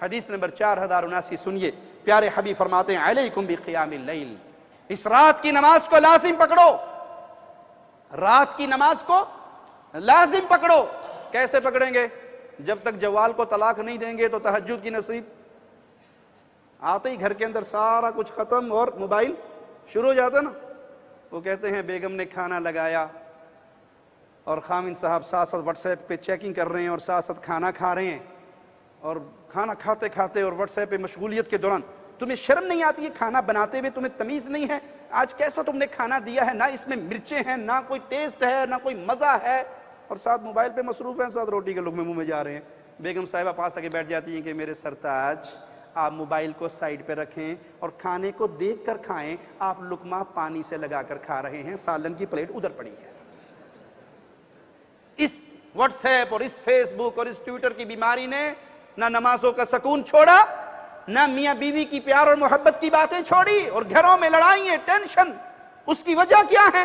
حدیث نمبر 4079 سنیے، پیارے حبیب فرماتے ہیں علیکم بقیام اللیل، اس رات کی نماز کو لازم پکڑو، رات کی نماز کو لازم پکڑو۔ کیسے پکڑیں گے؟ جب تک جوال کو طلاق نہیں دیں گے تو تہجد کی نصیب، آتے ہی گھر کے اندر سارا کچھ ختم اور موبائل شروع ہو جاتا نا۔ وہ کہتے ہیں بیگم نے کھانا لگایا اور خامن صاحب ساتھ ساتھ واٹس ایپ پہ چیکنگ کر رہے ہیں اور ساتھ ساتھ کھانا کھا رہے ہیں، اور کھانا کھاتے کھاتے اور واٹس ایپ پہ مشغولیت کے دوران تمہیں شرم نہیں آتی ہے؟ کھانا بناتے ہوئے تمہیں تمیز نہیں ہے؟ آج کیسا تم نے کھانا دیا ہے، نہ اس میں مرچیں ہیں، نہ کوئی ٹیسٹ ہے، نہ کوئی مزہ ہے، اور ساتھ موبائل پہ مصروف ہیں، ساتھ روٹی کے لقمے منہ میں جا رہے ہیں۔ بیگم صاحبہ پاس آگے بیٹھ جاتی ہیں کہ میرے سرتاج آپ موبائل کو سائیڈ پہ رکھیں اور کھانے کو دیکھ کر کھائیں، آپ لقمہ پانی سے لگا کر کھا رہے ہیں، سالن کی پلیٹ ادھر پڑی ہے۔ اس واٹس ایپ اور اس فیس بک اور اس ٹویٹر کی بیماری نے نہ نمازوں کا سکون چھوڑا، نہ میاں بیوی کی پیار اور محبت کی باتیں چھوڑی، اور گھروں میں لڑائیاں، ٹینشن۔ اس کی وجہ کیا ہے؟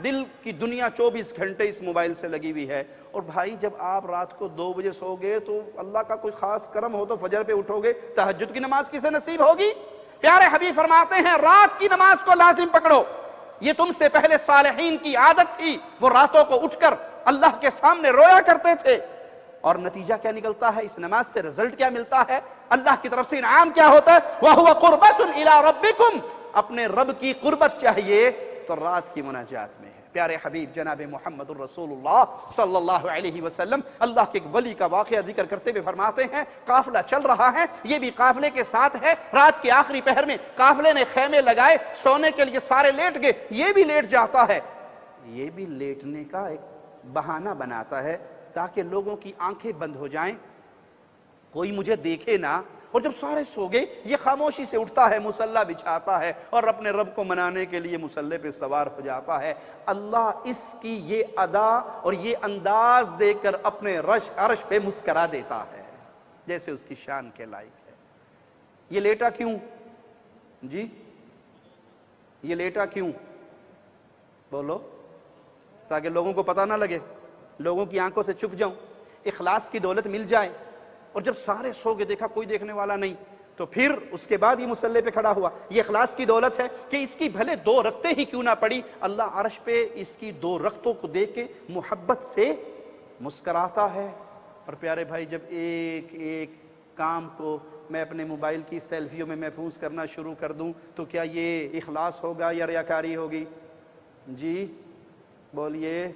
دل کی دنیا 24 گھنٹے اس موبائل سے لگی ہوئی ہے۔ اور بھائی جب آپ رات کو 2 بجے سو گے تو اللہ کا کوئی خاص کرم ہو تو فجر پہ اٹھو گے، تہجد کی نماز کسے نصیب ہوگی؟ پیارے حبیب فرماتے ہیں رات کی نماز کو لازم پکڑو۔ یہ تم سے پہلے صالحین کی عادت تھی، وہ راتوں کو اٹھ کر اللہ کے سامنے رویا کرتے تھے، اور نتیجہ کیا نکلتا ہے؟ اس نماز سے رزلٹ کیا ملتا ہے؟ اللہ کی طرف سے انعام کیا ہوتا ہے؟ وَهُوَ قُرْبَةٌ إِلَىٰ رَبِّكُمْ، اپنے رب کی قربت چاہیے تو رات کی مناجات میں ہے۔ پیارے حبیب جناب محمد الرسول اللہ صلی اللہ علیہ وسلم اللہ کے ایک ولی کا واقعہ ذکر کرتے ہوئے فرماتے ہیں قافلہ چل رہا ہے، یہ بھی قافلے کے ساتھ ہے، رات کے آخری پہر میں قافلے نے خیمے لگائے، سونے کے لیے سارے لیٹ گئے، یہ بھی لیٹ جاتا ہے، یہ بھی لیٹنے کا ایک بہانہ بناتا ہے تاکہ لوگوں کی آنکھیں بند ہو جائیں، کوئی مجھے دیکھے نہ۔ اور جب سارے سو گئے یہ خاموشی سے اٹھتا ہے، مصلی بچھاتا ہے اور اپنے رب کو منانے کے لیے مصلی پہ سوار ہو جاتا ہے۔ اللہ اس کی یہ ادا اور یہ انداز دیکھ کر اپنے عرش پہ مسکرا دیتا ہے جیسے اس کی شان کے لائق ہے۔ یہ لیٹا کیوں؟ جی یہ لیٹا کیوں؟ بولو، تاکہ لوگوں کو پتہ نہ لگے، لوگوں کی آنکھوں سے چھپ جاؤں، اخلاص کی دولت مل جائے۔ اور جب سارے سو گئے، دیکھا کوئی دیکھنے والا نہیں، تو پھر اس کے بعد یہ مصلی پہ کھڑا ہوا. یہ اخلاص کی دولت ہے کہ اس کی بھلے 2 رکعتیں ہی کیوں نہ پڑی, اللہ عرش پہ اس کی 2 رکعتوں کو دیکھ کے محبت سے مسکراتا ہے. اور پیارے بھائی, جب ایک ایک کام کو میں اپنے موبائل کی سیلفیوں میں محفوظ کرنا شروع کر دوں تو کیا یہ اخلاص ہوگا یا ریاکاری ہوگی؟ جی بولیے.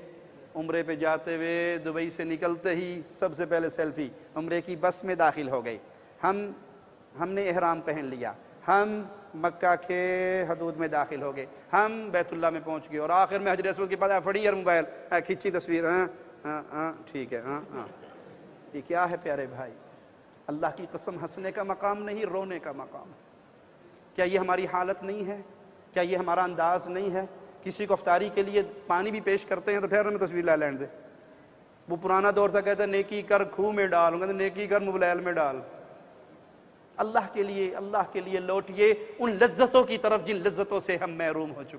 عمرے پہ جاتے ہوئے دبئی سے نکلتے ہی سب سے پہلے سیلفی, عمرے کی بس میں داخل ہو گئی, ہم نے احرام پہن لیا, ہم مکہ کے حدود میں داخل ہو گئے, ہم بیت اللہ میں پہنچ گئے, اور آخر میں حجر اسود کے بعد پھڑی یار موبائل, کھینچی تصویر, ہاں ٹھیک ہے, ہاں. یہ کیا ہے پیارے بھائی؟ اللہ کی قسم ہنسنے کا مقام نہیں, رونے کا مقام. کیا یہ ہماری حالت نہیں ہے؟ کیا یہ ہمارا انداز نہیں ہے؟ کسی کو افطاری کے لیے پانی بھی پیش کرتے ہیں تو ٹھہر میں تصویر لا لین دے. وہ پرانا دور تھا, کہتا ہے نیکی کر کھو میں ڈال, کہتے نیکی کر موبائل میں ڈال. اللہ کے لیے لوٹئے ان لذتوں کی طرف جن لذتوں سے ہم محروم ہو چکے.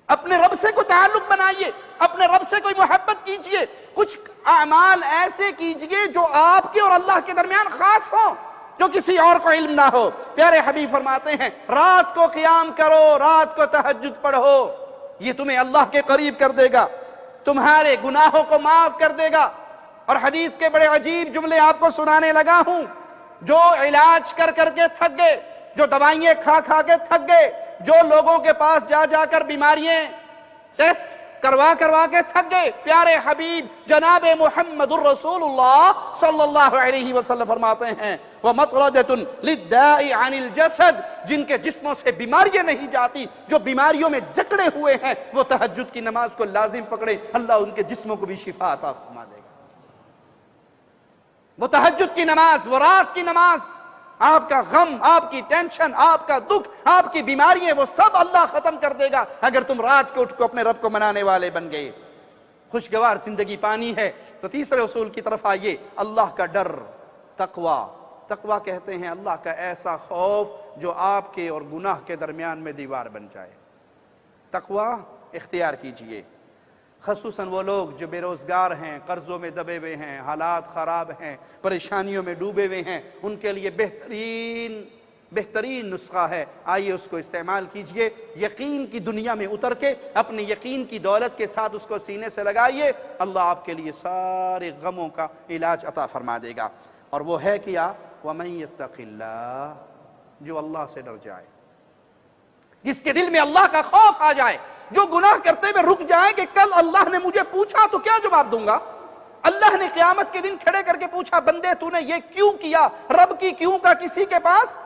اپنے رب سے کوئی تعلق بنائیے, اپنے رب سے کوئی محبت کیجئے, کچھ اعمال ایسے کیجئے جو آپ کے اور اللہ کے درمیان خاص ہوں, جو کسی اور کو علم نہ ہو. پیارے حبیب فرماتے ہیں رات کو قیام کرو, رات کو تہجد پڑھو, یہ تمہیں اللہ کے قریب کر دے گا, تمہارے گناہوں کو معاف کر دے گا. اور حدیث کے بڑے عجیب جملے آپ کو سنانے لگا ہوں. جو علاج کر کر کے تھک گئے, جو دوائیں کھا کھا کے تھک گئے, جو لوگوں کے پاس جا جا کر بیماریاں ٹیسٹ کروا کروا کے تھک گئے, پیارے حبیب جناب محمد الرسول اللہ صلی اللہ علیہ وسلم فرماتے ہیں وَمَطْرَدَةٌ لِلدَّاءِ عَنِ الْجَسَدِ, جن کے جسموں سے بیماریاں نہیں جاتی, جو بیماریوں میں جکڑے ہوئے ہیں, وہ تہجد کی نماز کو لازم پکڑے, اللہ ان کے جسموں کو بھی شفا عطا فرما دے گا. وہ تہجد کی نماز, وہ رات کی نماز, آپ کا غم, آپ کی ٹینشن, آپ کا دکھ, آپ کی بیماریاں, وہ سب اللہ ختم کر دے گا اگر تم رات کو اٹھ کو اپنے رب کو منانے والے بن گئے. خوشگوار زندگی پانی ہے تو تیسرے اصول کی طرف آئیے. اللہ کا ڈر, تقوی. تقوی کہتے ہیں اللہ کا ایسا خوف جو آپ کے اور گناہ کے درمیان میں دیوار بن جائے. تقوی اختیار کیجئے. خصوصاً وہ لوگ جو بے روزگار ہیں, قرضوں میں دبے ہوئے ہیں, حالات خراب ہیں, پریشانیوں میں ڈوبے ہوئے ہیں, ان کے لیے بہترین نسخہ ہے, آئیے اس کو استعمال کیجئے. یقین کی دنیا میں اتر کے اپنے یقین کی دولت کے ساتھ اس کو سینے سے لگائیے, اللہ آپ کے لیے سارے غموں کا علاج عطا فرما دے گا. اور وہ ہے کیا؟ وَمَن يَتَّقِ اللَّهِ, جو اللہ سے ڈر جائے, جس کے دل میں اللہ کا خوف آ جائے, جو گناہ کرتے ہوئے رک جائے کہ کل اللہ نے مجھے پوچھا تو کیا جواب دوں گا. اللہ نے قیامت کے دن کھڑے کر کے پوچھا بندے تو نے یہ کیوں کیا, رب کی کیوں کا کسی کے پاس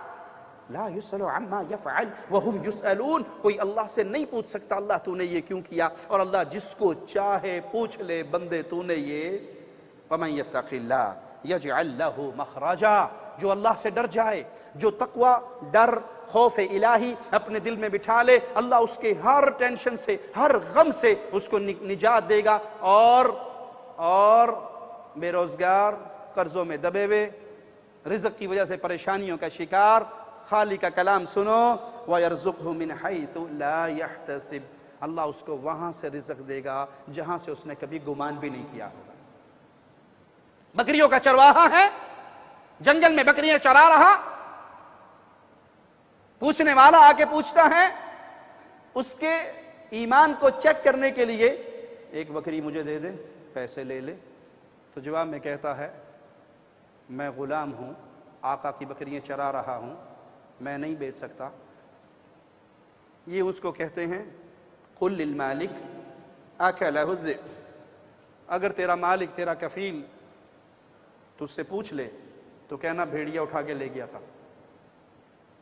لا يسأل عما يفعل وهم يسألون, کوئی اللہ سے نہیں پوچھ سکتا اللہ تو نے یہ کیوں کیا, اور اللہ جس کو چاہے پوچھ لے بندے تو نے یہ. ومن يتق الله يجعل له مخرجا, جو اللہ سے ڈر جائے, جو تقوی, ڈر, خوف الہی اپنے دل میں بٹھا لے, اللہ اس کے ہر ٹینشن سے, ہر غم سے اس کو نجات دے گا. اور بے روزگار, قرضوں میں دبے ہوئے, رزق کی وجہ سے پریشانیوں کا شکار, خالق کا کلام سنو وَيَرْزُقْهُ مِنْ حَيْثُ لَا يَحْتَسِبْ, اللہ اس کو وہاں سے رزق دے گا جہاں سے اس نے کبھی گمان بھی نہیں کیا ہوگا. بکریوں کا چرواہا ہے, جنگل میں بکریاں چرا رہا, پوچھنے والا آ کے پوچھتا ہے اس کے ایمان کو چیک کرنے کے لیے, ایک بکری مجھے دے دے, پیسے لے لے. تو جواب میں کہتا ہے میں غلام ہوں, آقا کی بکریاں چرا رہا ہوں, میں نہیں بیچ سکتا. یہ اس کو کہتے ہیں قُلْ لِلْمَالِكِ أَكَلَهُ الذِّئْبُ, اگر تیرا مالک, تیرا کفیل تجھ سے پوچھ لے تو کہنا بھیڑیا اٹھا کے لے گیا تھا.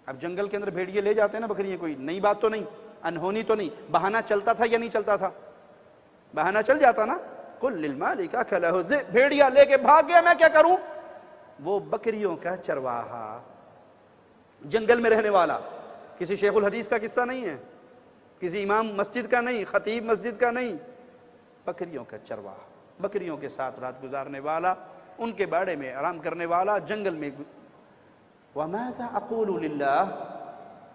اب جنگل کے اندر بھیڑیے لے جاتے ہیں نا بکریاں, کوئی نئی بات تو نہیں, انہونی تو نہیں, بہانہ چلتا تھا یا نہیں چلتا تھا؟ بہانہ چل جاتا نا. قُلْ لِلْمَالِكِ أَكَلَهُ الذِّئْبُ, بھیڑیا لے کے بھاگ گیا, میں کیا کروں؟ وہ بکریوں کا چرواہا, جنگل میں رہنے والا, کسی شیخ الحدیث کا قصہ نہیں ہے, کسی امام مسجد کا نہیں, خطیب مسجد کا نہیں, بکریوں کا چرواہا, بکریوں کے ساتھ رات گزارنے والا, ان کے باڑے میں آرام کرنے والا, جنگل میں. وَمَاذَا أَقُولُ لِلَّهِ,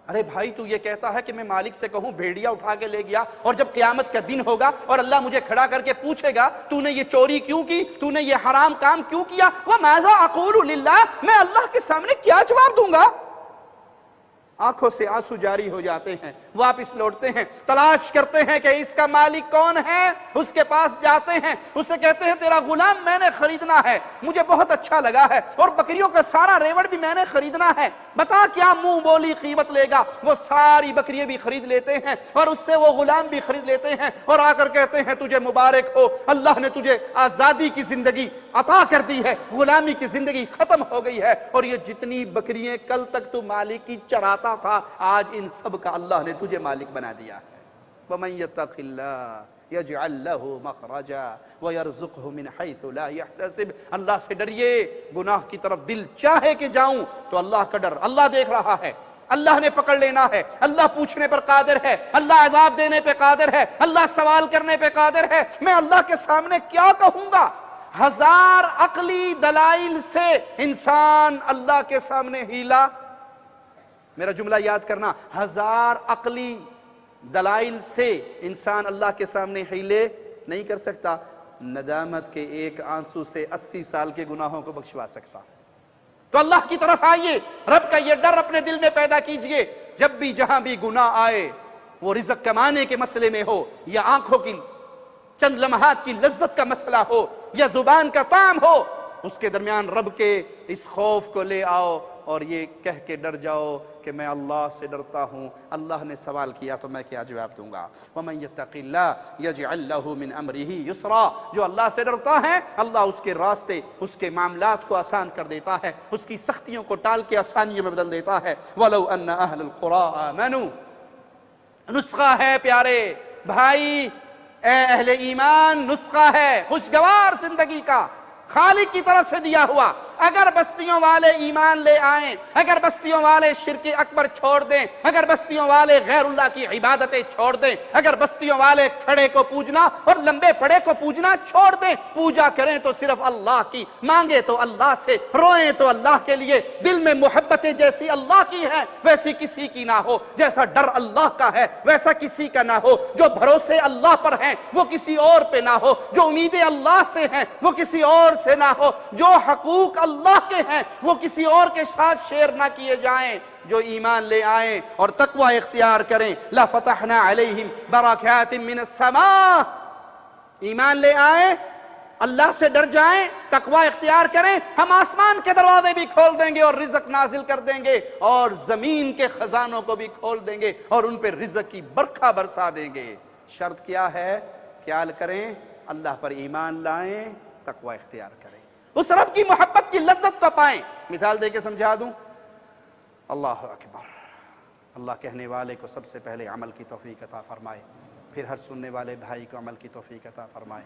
ارے بھائی تو یہ کہتا ہے کہ میں مالک سے کہوں بھیڑیا اٹھا کے لے گیا، اور جب قیامت کا دن ہوگا اور اللہ مجھے کھڑا کر کے پوچھے گا تو نے یہ چوری کیوں کی، تو نے یہ حرام کام کیوں کیا، وَمَاذَا أَقُولُ لِلَّهِ، میں اللہ کے سامنے کیا جواب دوں گا؟ آنکھوں سے آنسو جاری ہو جاتے ہیں، واپس لوٹتے ہیں، تلاش کرتے ہیں کہ اس کا مالک کون ہے، اس کے پاس جاتے ہیں، اسے کہتے ہیں تیرا غلام میں نے خریدنا ہے، مجھے بہت اچھا لگا ہے، اور بکریوں کا سارا ریوڑ بھی میں نے خریدنا ہے، بتا کیا منہ بولی قیمت لے گا؟ وہ ساری بکریاں بھی خرید لیتے ہیں اور اس سے وہ غلام بھی خرید لیتے ہیں، اور آ کر کہتے ہیں تجھے مبارک ہو، اللہ نے تجھے آزادی کی زندگی عطا کر دی ہے، غلامی کی زندگی ختم ہو گئی ہے، اور یہ جتنی بکریاں کل تک تو مالک کی چراتا تھا، آج ان سب کا اللہ نے تجھے مالک بنا دیا ہے۔ وَمَن يَتَّقِ اللَّهَ يَجْعَلْ لَهُ مَخْرَجًا وَيَرْزُقْهُ مِنْ حَيْثُ لَا يَحْتَسِبُ، اللہ سے ڈریے، گناہ کی طرف دل چاہے کہ جاؤں تو اللہ کا ڈر، اللہ دیکھ رہا ہے، اللہ نے پکڑ لینا ہے، اللہ پوچھنے پر قادر ہے، اللہ عذاب دینے پہ قادر ہے، اللہ سوال کرنے پہ قادر ہے، میں اللہ کے سامنے کیا کہوں گا؟ ہزار عقلی دلائل سے انسان اللہ کے سامنے ہیلا، میرا جملہ یاد کرنا، ہزار عقلی دلائل سے انسان اللہ کے سامنے ہیلے نہیں کر سکتا، ندامت کے ایک آنسو سے 80 سال کے گناہوں کو بخشوا سکتا۔ تو اللہ کی طرف آئیے، رب کا یہ ڈر اپنے دل میں پیدا کیجئے، جب بھی جہاں بھی گناہ آئے، وہ رزق کمانے کے مسئلے میں ہو، یا آنکھوں کی چند لمحات کی لذت کا مسئلہ ہو، یا زبان کا طعم ہو، اس کے درمیان رب کے اس خوف کو لے آؤ اور یہ کہہ کے ڈر جاؤ کہ میں اللہ سے ڈرتا ہوں، اللہ نے سوال کیا تو میں کیا جواب دوں گا۔ وَمَن يَتَّقِ اللَّهَ يَجْعَلْ لَهُ مِنْ أَمْرِهِ يُسْرًا، جو اللہ سے ڈرتا ہے اللہ اس کے راستے، اس کے معاملات کو آسان کر دیتا ہے، اس کی سختیوں کو ٹال کے آسانیوں میں بدل دیتا ہے۔ وَلَوْ أَنَّ أَهْلَ الْقُرَىٰ آمَنُوا، نسخہ ہے پیارے بھائی، اے اہل ایمان، نسخہ ہے خوشگوار زندگی کا، خالق کی طرف سے دیا ہوا۔ اگر بستیوں والے ایمان لے آئیں، اگر بستیوں والے شرک اکبر چھوڑ دیں، اگر بستیوں والے غیر اللہ کی عبادتیں چھوڑ دیں، اگر بستیوں والے کھڑے کو پوجنا اور لمبے پڑے کو پوجنا چھوڑ دیں، پوجا کریں تو صرف اللہ کی، مانگے تو اللہ سے، روئیں تو اللہ کے لیے، دل میں محبتیں جیسی اللہ کی ہیں ویسی کسی کی نہ ہو، جیسا ڈر اللہ کا ہے ویسا کسی کا نہ ہو، جو بھروسے اللہ پر ہیں وہ کسی اور پہ نہ ہو، جو امیدیں اللہ سے ہیں وہ کسی اور سے نہ ہو، جو حقوق اللہ کے ہیں وہ کسی اور کے ساتھ شیئر نہ کیے جائیں۔ جو ایمان لے آئیں اور تقوی اختیار کریں، لَفَتَحْنَا عَلَيْهِمْ بَرَكَاتٍ مِّنَ السَّمَاءِ، ایمان لے آئیں، اللہ سے ڈر جائیں، تقوی اختیار کریں، ہم آسمان کے دروازے بھی کھول دیں گے اور رزق نازل کر دیں گے، اور زمین کے خزانوں کو بھی کھول دیں گے اور ان پہ رزق کی برکھا برسا دیں گے۔ شرط کیا ہے؟ کیا کریں؟ اللہ پر ایمان لائیں، تقوی اختیار کریں، اس رب کی محبت کی لذت کو پائیں۔ مثال دے کے سمجھا دوں، اللہ اکبر، اللہ کہنے والے کو سب سے پہلے عمل کی توفیق عطا فرمائے، پھر ہر سننے والے بھائی کو عمل کی توفیق عطا فرمائے۔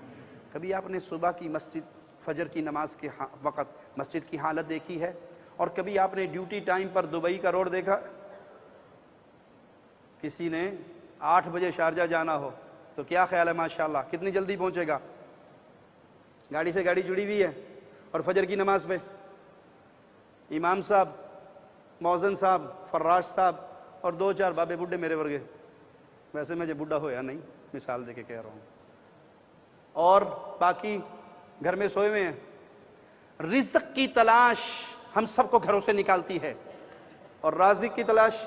کبھی آپ نے صبح کی مسجد، فجر کی نماز کے وقت مسجد کی حالت دیکھی ہے؟ اور کبھی آپ نے ڈیوٹی ٹائم پر دبئی کا روڈ دیکھا؟ کسی نے 8 بجے شارجہ جانا ہو تو کیا خیال ہے ماشاءاللہ کتنی جلدی پہنچے گا؟ گاڑی سے گاڑی جڑی ہوئی ہے، اور فجر کی نماز پہ امام صاحب، مؤذن صاحب، فراش صاحب اور 2-4 بابے بڈھے میرے ورگے، ویسے میں جو بڈھا ہویا نہیں، مثال دے کے کہہ رہا ہوں، اور باقی گھر میں سوئے ہوئے ہیں۔ رزق کی تلاش ہم سب کو گھروں سے نکالتی ہے، اور رازق کی تلاش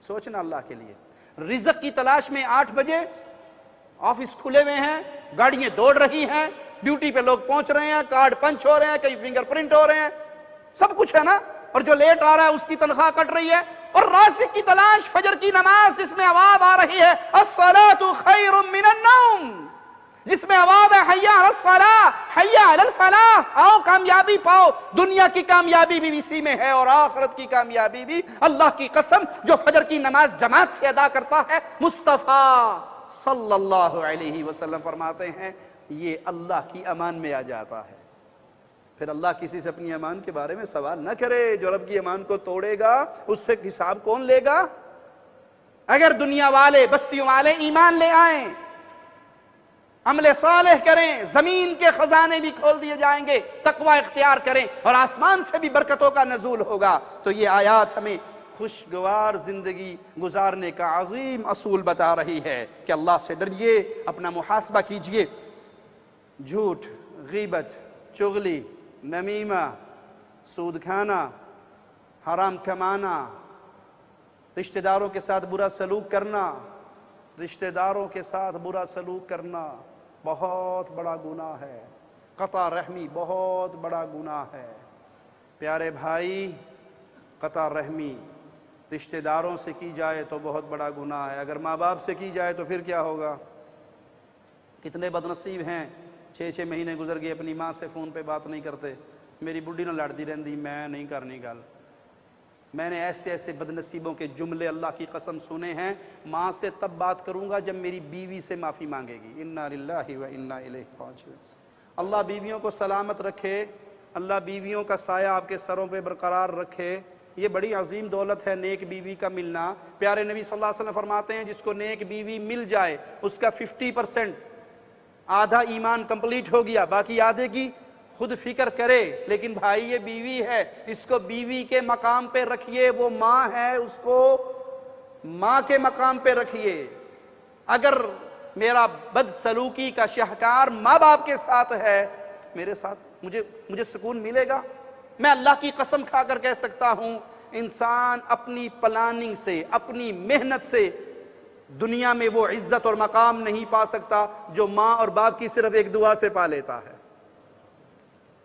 سوچنا اللہ کے لیے، رزق کی تلاش میں 8 بجے آفس کھلے ہوئے ہیں، گاڑیاں دوڑ رہی ہیں، ڈیوٹی پہ لوگ پہنچ رہے ہیں، کارڈ پنچ ہو رہے ہیں، کئی فنگر پرنٹ ہو رہے ہیں، سب کچھ ہے نا، اور جو لیٹ آ رہا ہے اس کی تنخواہ کٹ رہی ہے۔ اور رازق کی تلاش فجر کی نماز جس میں آواز آ رہی ہے الصلاۃ خیر من النوم، جس میں آواز ہے حی علی الصلاۃ حی علی الفلاح، آؤ کامیابی پاؤ۔ دنیا کی کامیابی بھی اسی میں ہے اور آخرت کی کامیابی بھی۔ اللہ کی قسم، جو فجر کی نماز جماعت سے ادا کرتا ہے، مصطفیٰ صلی اللہ علیہ وسلم فرماتے ہیں یہ اللہ کی امان میں آ جاتا ہے۔ پھر اللہ کسی سے اپنی امان کے بارے میں سوال نہ کرے، جو رب کی امان کو توڑے گا اس سے حساب کون لے گا؟ اگر دنیا والے، بستیوں والے ایمان لے آئیں، عمل صالح کریں، زمین کے خزانے بھی کھول دیے جائیں گے، تقوی اختیار کریں اور آسمان سے بھی برکتوں کا نزول ہوگا۔ تو یہ آیات ہمیں خوشگوار زندگی گزارنے کا عظیم اصول بتا رہی ہے کہ اللہ سے ڈریے، اپنا محاسبہ کیجئے۔ جھوٹ، غیبت، چغلی، نمیمہ، سود کھانا، حرام کمانا، رشتہ داروں کے ساتھ برا سلوک کرنا، رشتہ داروں کے ساتھ برا سلوک کرنا بہت بڑا گناہ ہے۔ قطع رحمی بہت بڑا گناہ ہے۔ پیارے بھائی، قطع رحمی رشتہ داروں سے کی جائے تو بہت بڑا گناہ ہے، اگر ماں باپ سے کی جائے تو پھر کیا ہوگا؟ کتنے بدنصیب ہیں 6 مہینے گزر گئے اپنی ماں سے فون پہ بات نہیں کرتے، میری بڈھی نہ لڑتی رہندی، میں نہیں کرنی گل۔ میں نے ایسے ایسے بدنصیبوں کے جملے اللہ کی قسم سنے ہیں، ماں سے تب بات کروں گا جب میری بیوی سے معافی مانگے گی۔ انا للہ و انا الیہ راجعون۔ اللہ بیویوں کو سلامت رکھے، اللہ بیویوں کا سایہ آپ کے سروں پہ برقرار رکھے۔ یہ بڑی عظیم دولت ہے نیک بیوی کا ملنا۔ پیارے نبی صلی اللہ علیہ وسلم فرماتے ہیں جس کو نیک بیوی مل جائے اس کا 50%، آدھا ایمان کمپلیٹ ہو گیا، باقی آدھے کی خود فکر کرے۔ لیکن بھائی یہ بیوی ہے، اس کو بیوی کے مقام پہ رکھیے، وہ ماں ہے، اس کو ماں کے مقام پہ رکھیے۔ اگر میرا بد سلوکی کا شہکار ماں باپ کے ساتھ ہے، میرے ساتھ مجھے سکون ملے گا؟ میں اللہ کی قسم کھا کر کہہ سکتا ہوں، انسان اپنی پلاننگ سے، اپنی محنت سے دنیا میں وہ عزت اور مقام نہیں پا سکتا جو ماں اور باپ کی صرف ایک دعا سے پا لیتا ہے۔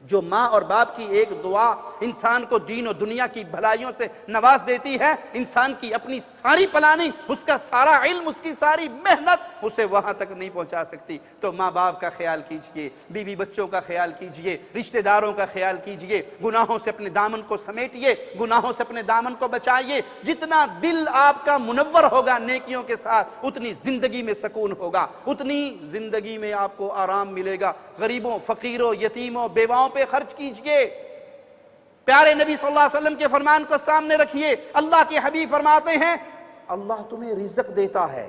جو ماں اور باپ کی ایک دعا انسان کو دین و دنیا کی بھلائیوں سے نواز دیتی ہے، انسان کی اپنی ساری پلاننگ، اس کا سارا علم، اس کی ساری محنت اسے وہاں تک نہیں پہنچا سکتی۔ تو ماں باپ کا خیال کیجئے، بیوی بچوں کا خیال کیجئے، رشتہ داروں کا خیال کیجئے، گناہوں سے اپنے دامن کو سمیٹئے، گناہوں سے اپنے دامن کو بچائیے۔ جتنا دل آپ کا منور ہوگا نیکیوں کے ساتھ، اتنی زندگی میں سکون ہوگا، اتنی زندگی میں آپ کو آرام ملے گا۔ غریبوں، فقیروں، یتیموں، بیواؤں پہ خرچ کیجئے۔ پیارے نبی صلی اللہ علیہ وسلم کے فرمان کو سامنے رکھیے۔ اللہ کے حبیب فرماتے ہیں اللہ تمہیں رزق دیتا ہے،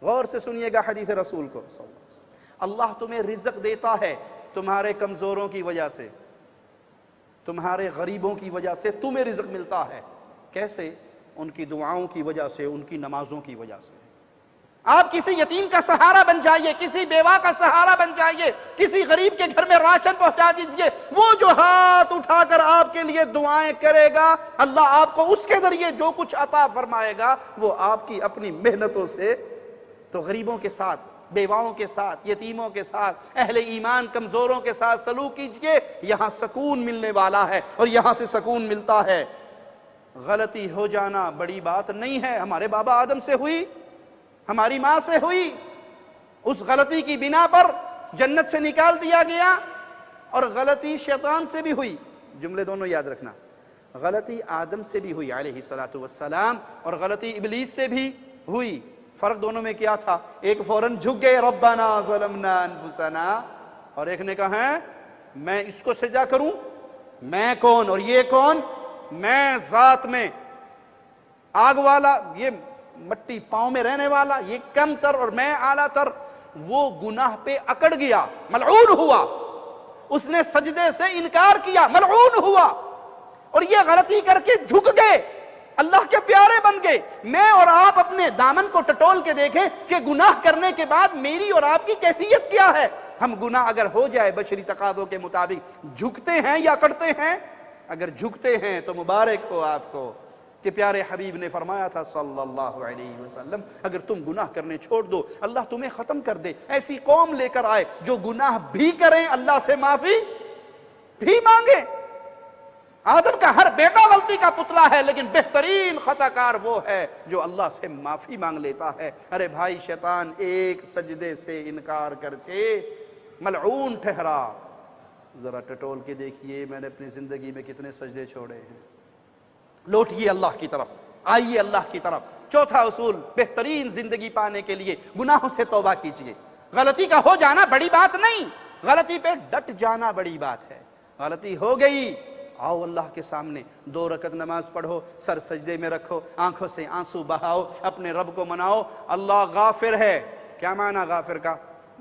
غور سے سنیے گا حدیث رسول کو صلی اللہ علیہ وسلم، اللہ تمہیں رزق دیتا ہے تمہارے کمزوروں کی وجہ سے، تمہارے غریبوں کی وجہ سے تمہیں رزق ملتا ہے۔ کیسے؟ ان کی دعاؤں کی وجہ سے، ان کی نمازوں کی وجہ سے۔ آپ کسی یتیم کا سہارا بن جائیے، کسی بیوہ کا سہارا بن جائیے، کسی غریب کے گھر میں راشن پہنچا دیجئے، وہ جو ہاتھ اٹھا کر آپ کے لیے دعائیں کرے گا، اللہ آپ کو اس کے ذریعے جو کچھ عطا فرمائے گا وہ آپ کی اپنی محنتوں سے۔ تو غریبوں کے ساتھ، بیواؤں کے ساتھ، یتیموں کے ساتھ، اہل ایمان کمزوروں کے ساتھ سلوک کیجئے، یہاں سکون ملنے والا ہے اور یہاں سے سکون ملتا ہے۔ غلطی ہو جانا بڑی بات نہیں ہے، ہمارے بابا آدم سے ہوئی، ہماری ماں سے ہوئی، اس غلطی کی بنا پر جنت سے نکال دیا گیا، اور غلطی شیطان سے بھی ہوئی۔ جملے دونوں یاد رکھنا، غلطی آدم سے بھی ہوئی علیہ السلام، اور غلطی ابلیس سے بھی ہوئی۔ فرق دونوں میں کیا تھا؟ ایک فوراً جھک گئے ربنا ظلمنا انفسنا، اور ایک نے کہا ہے میں اس کو سجدہ کروں، میں کون اور یہ کون؟ میں ذات میں آگ والا، یہ مٹی پاؤں میں رہنے والا، یہ کم تر اور میں اعلیٰ تر۔ وہ گناہ پہ اکڑ گیا، ملعون ہوا، اس نے سجدے سے انکار کیا، ملعون ہوا، اور یہ غلطی کر کے جھک گئے، اللہ کے پیارے بن گئے۔ میں اور آپ اپنے دامن کو ٹٹول کے دیکھیں کہ گناہ کرنے کے بعد میری اور آپ کی کیفیت کیا ہے۔ ہم گناہ اگر ہو جائے بشری تقاضوں کے مطابق جھکتے ہیں یا اکڑتے ہیں؟ اگر جھکتے ہیں تو مبارک ہو آپ کو کہ پیارے حبیب نے فرمایا تھا صلی اللہ علیہ وسلم، اگر تم گناہ کرنے چھوڑ دو اللہ تمہیں ختم کر دے۔ ایسی قوم لے کر آئے جو گناہ بھی کریں، اللہ سے معافی بھی مانگے۔ آدم کا ہر بیٹا غلطی کا پتلا ہے، لیکن بہترین خطا کار وہ ہے جو اللہ سے معافی مانگ لیتا ہے۔ ارے بھائی، شیطان ایک سجدے سے انکار کر کے ملعون ٹھہرا۔ ذرا ٹٹول کے دیکھیے میں نے اپنی زندگی میں کتنے سجدے چھوڑے ہیں۔ لوٹئے اللہ کی طرف، آئیے اللہ کی طرف۔ چوتھا اصول، بہترین زندگی پانے کے لیے گناہوں سے توبہ کیجئے۔ غلطی کا ہو جانا بڑی بات نہیں، غلطی پہ ڈٹ جانا بڑی بات ہے۔ غلطی ہو گئی، آؤ اللہ کے سامنے 2 رکعت نماز پڑھو، سر سجدے میں رکھو، آنکھوں سے آنسو بہاؤ، اپنے رب کو مناؤ۔ اللہ غافر ہے۔ کیا معنی غافر کا؟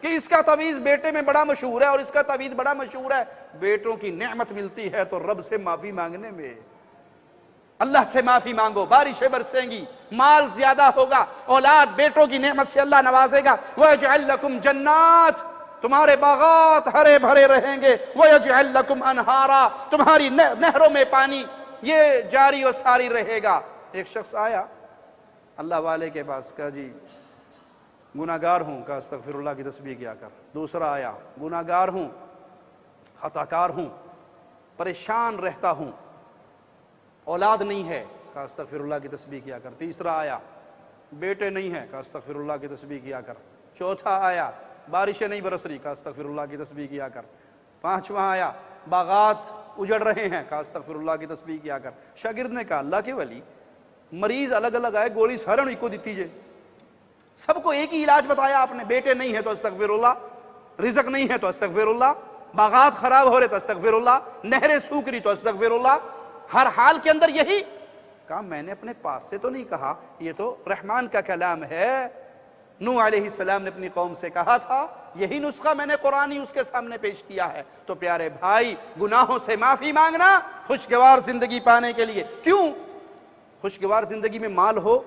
کہ اس کا تعویذ بیٹے میں بڑا مشہور ہے اور اس کا تعویذ بڑا مشہور ہے۔ بیٹوں کی نعمت ملتی ہے تو رب سے معافی مانگنے میں۔ اللہ سے معافی مانگو، بارشیں برسیں گی، مال زیادہ ہوگا، اولاد بیٹوں کی نعمت سے اللہ نوازے گا۔ وَيَجْعَلْ لَكُمْ جَنَّاتٍ، تمہارے باغات ہرے بھرے رہیں گے۔ وَيَجْعَلْ لَكُمْ أَنْهَارًا، تمہاری نہروں میں پانی یہ جاری و ساری رہے گا۔ ایک شخص آیا اللہ والے کے پاس، کہا جی گناہگار ہوں، کہا استغفر اللہ کی تسبیح کیا کر۔ دوسرا آیا، گناہگار ہوں، خطاکار ہوں، پریشان رہتا ہوں، اولاد نہیں ہے، کہا استغفر اللہ کی تسبیح کیا کر۔ تیسرا آیا، بیٹے نہیں ہیں، کہا استغفر اللہ کی تسبیح کیا کر۔ چوتھا آیا، بارشیں نہیں برس رہی، کہا استغفر اللہ کی تسبیح کیا کر۔ پانچواں آیا، باغات اجڑ رہے ہیں، کہا استغفر اللہ کی تسبیح کیا کر۔ شاگرد نے کہا اللہ کے ولی، مریض الگ الگ آئے، گولی سارے کو دیتی جے، سب کو ایک ہی علاج بتایا آپ نے، بیٹے نہیں ہے تو استغفر اللہ، رزق نہیں ہے تو استغفر اللہ، باغات خراب ہو رہے تو استغفر اللہ، نہریں سوکھ رہی تو استغفر اللہ، ہر حال کے اندر یہی کہا۔ میں نے اپنے پاس سے تو نہیں کہا، یہ تو رحمان کا کلام ہے۔ نوح علیہ السلام نے اپنی قوم سے کہا تھا، یہی نسخہ میں نے قرآنی اس کے سامنے پیش کیا ہے۔ تو پیارے بھائی، گناہوں سے معافی مانگنا خوشگوار زندگی پانے کے لیے۔ کیوں؟ خوشگوار زندگی میں مال ہو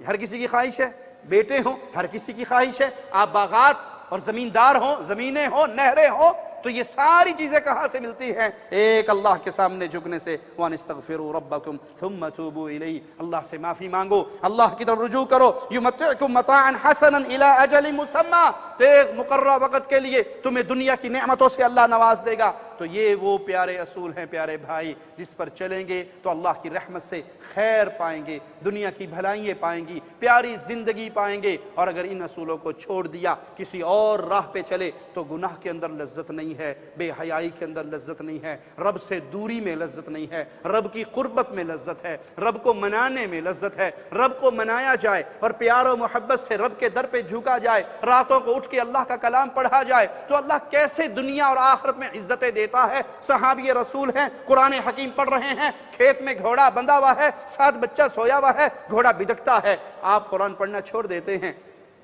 ہر کسی کی خواہش ہے، بیٹے ہوں ہر کسی کی خواہش ہے، آپ باغات اور زمیندار ہوں، زمینیں ہوں، نہریں ہوں، تو یہ ساری چیزیں کہاں سے ملتی ہیں؟ ایک اللہ کے سامنے جھکنے سے۔ وَأَنِ اسْتَغْفِرُوا رَبَّكُمْ ثُمَّ تُوبُوا إِلَيْهِ، اللہ سے معافی مانگو، اللہ کی طرف رجوع کرو۔ يُمَتِّعْكُمْ مَتَاعًا حَسَنًا إِلَىٰ أَجَلٍ مُّسَمًّى، تو ایک مقررہ وقت کے لیے تمہیں دنیا کی نعمتوں سے اللہ نواز دے گا۔ تو یہ وہ پیارے اصول ہیں پیارے بھائی، جس پر چلیں گے تو اللہ کی رحمت سے خیر پائیں گے، دنیا کی بھلائیاں پائیں گی، پیاری زندگی پائیں گے۔ اور اگر ان اصولوں کو چھوڑ دیا، کسی اور راہ پہ چلے، تو گناہ کے اندر لذت نہیں ہے، بے حیائی کے اندر لذت نہیں ہے، رب سے دوری میں لذت نہیں ہے، رب کی قربت میں لذت ہے، رب کو منانے میں لذت ہے۔ رب کو منایا جائے اور پیار و محبت سے رب کے در پہ جھکا جائے، راتوں کو اٹھ کے اللہ کا کلام پڑھا جائے، تو اللہ کیسے دنیا اور آخرت میں عزتیں دیتا ہے۔ صحابی رسول ہیں، قرآن حکیم پڑھ رہے ہیں، کھیت میں گھوڑا بندھا ہوا ہے، ساتھ بچہ سویا ہوا ہے، گھوڑا بدکتا ہے، آپ قرآن پڑھنا چھوڑ دیتے ہیں،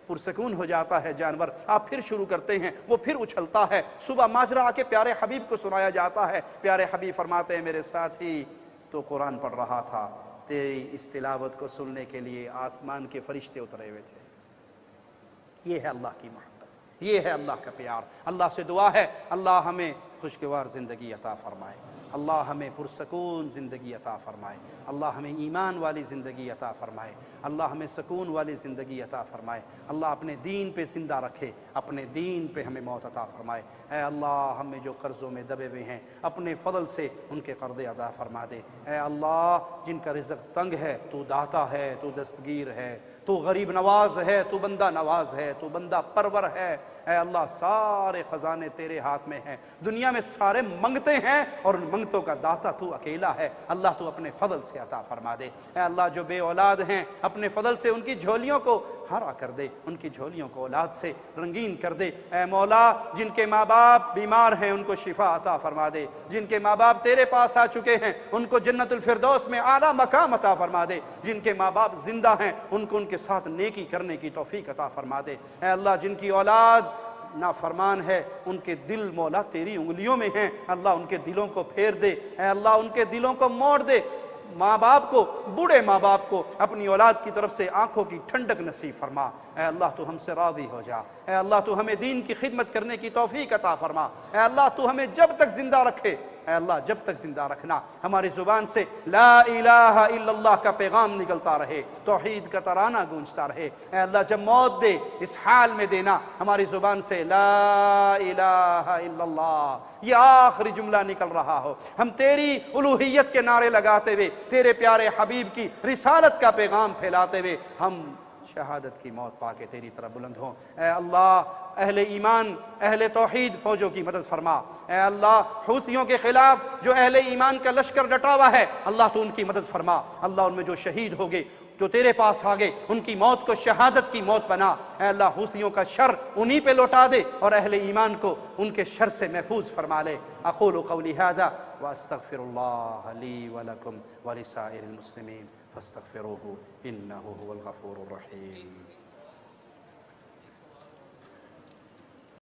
پرسکون ہو جاتا ہے جانور، آپ پھر شروع کرتے ہیں، وہ پھر اچھلتا ہے۔ صبح ماجرہ آ کے پیارے حبیب کو سنایا جاتا ہے، پیارے حبیب فرماتے ہیں میرے ساتھی تو قرآن پڑھ رہا تھا، تیری اس تلاوت کو سننے کے لیے آسمان کے فرشتے اترے ہوئے تھے۔ یہ ہے اللہ کی محبت، یہ ہے اللہ کا پیار۔ اللہ سے دعا ہے اللہ ہمیں خوشگوار زندگی عطا فرمائے، اللہ ہمیں پرسکون زندگی عطا فرمائے، اللہ ہمیں ایمان والی زندگی عطا فرمائے، اللہ ہمیں سکون والی زندگی عطا فرمائے، اللہ اپنے دین پہ زندہ رکھے، اپنے دین پہ ہمیں موت عطا فرمائے۔ اے اللہ ہمیں جو قرضوں میں دبے ہوئے ہیں، اپنے فضل سے ان کے قرضے ادا فرما دے۔ اے اللہ جن کا رزق تنگ ہے، تو داتا ہے، تو دستگیر ہے، تو غریب نواز ہے، تو بندہ نواز ہے، تو بندہ پرور ہے۔ اے اللہ سارے خزانے تیرے ہاتھ میں ہیں، دنیا میں سارے منگتے ہیں اور ان منگتوں کا داتا تو اکیلا ہے۔ اللہ تو اپنے فضل سے عطا فرما دے۔ اے اللہ جو بے اولاد ہیں، اپنے فضل سے ان کی جھولیوں کو ہرا کر دے، ان کی جھولیوں کو اولاد سے رنگین کر دے۔ اے مولا جن کے ماں باپ بیمار ہیں ان کو شفا عطا فرما دے، جن کے ماں باپ تیرے پاس آ چکے ہیں ان کو جنت الفردوس میں اعلیٰ مقام عطا فرما دے، جن کے ماں باپ زندہ ہیں ان کو ان کے ساتھ نیکی کرنے کی توفیق عطا فرما دے۔ اے اللہ جن کی اولاد نافرمان ہے ان کے دل مولا تیری انگلیوں میں ہیں، اللہ ان کے دلوں کو پھیر دے، اے اللہ ان کے دلوں کو موڑ دے۔ ماں باپ کو، بوڑھے ماں باپ کو اپنی اولاد کی طرف سے آنکھوں کی ٹھنڈک نصیب فرما۔ اے اللہ تو ہم سے راضی ہو جا، اے اللہ تو ہمیں دین کی خدمت کرنے کی توفیق عطا فرما۔ اے اللہ تو ہمیں جب تک زندہ رکھے، اے اللہ جب تک زندہ رکھنا، ہماری زبان سے لا الہ الا اللہ کا پیغام نکلتا رہے، توحید کا ترانہ گونجتا رہے۔ اے اللہ جب موت دے اس حال میں دینا، ہماری زبان سے لا الہ الا اللہ یہ آخری جملہ نکل رہا ہو، ہم تیری الوہیت کے نعرے لگاتے ہوئے، تیرے پیارے حبیب کی رسالت کا پیغام پھیلاتے ہوئے ہم شہادت کی موت پا کے تیری طرف بلند ہوں۔ اے اللہ اہل ایمان، اہل توحید فوجوں کی مدد فرما۔ اے اللہ حوثیوں کے خلاف جو اہل ایمان کا لشکر ڈٹا ہوا ہے، اللہ تو ان کی مدد فرما۔ اللہ ان میں جو شہید ہو گئے، جو تیرے پاس آ گئے، ان کی موت کو شہادت کی موت بنا۔ اے اللہ حوثیوں کا شر انہی پہ لوٹا دے اور اہل ایمان کو ان کے شر سے محفوظ فرما لے۔ اقول قولی ھذا واستغفر اللہ لی ولکم ولسائر المسلمین فاستغفروہ انہ هو الغفور الرحیم۔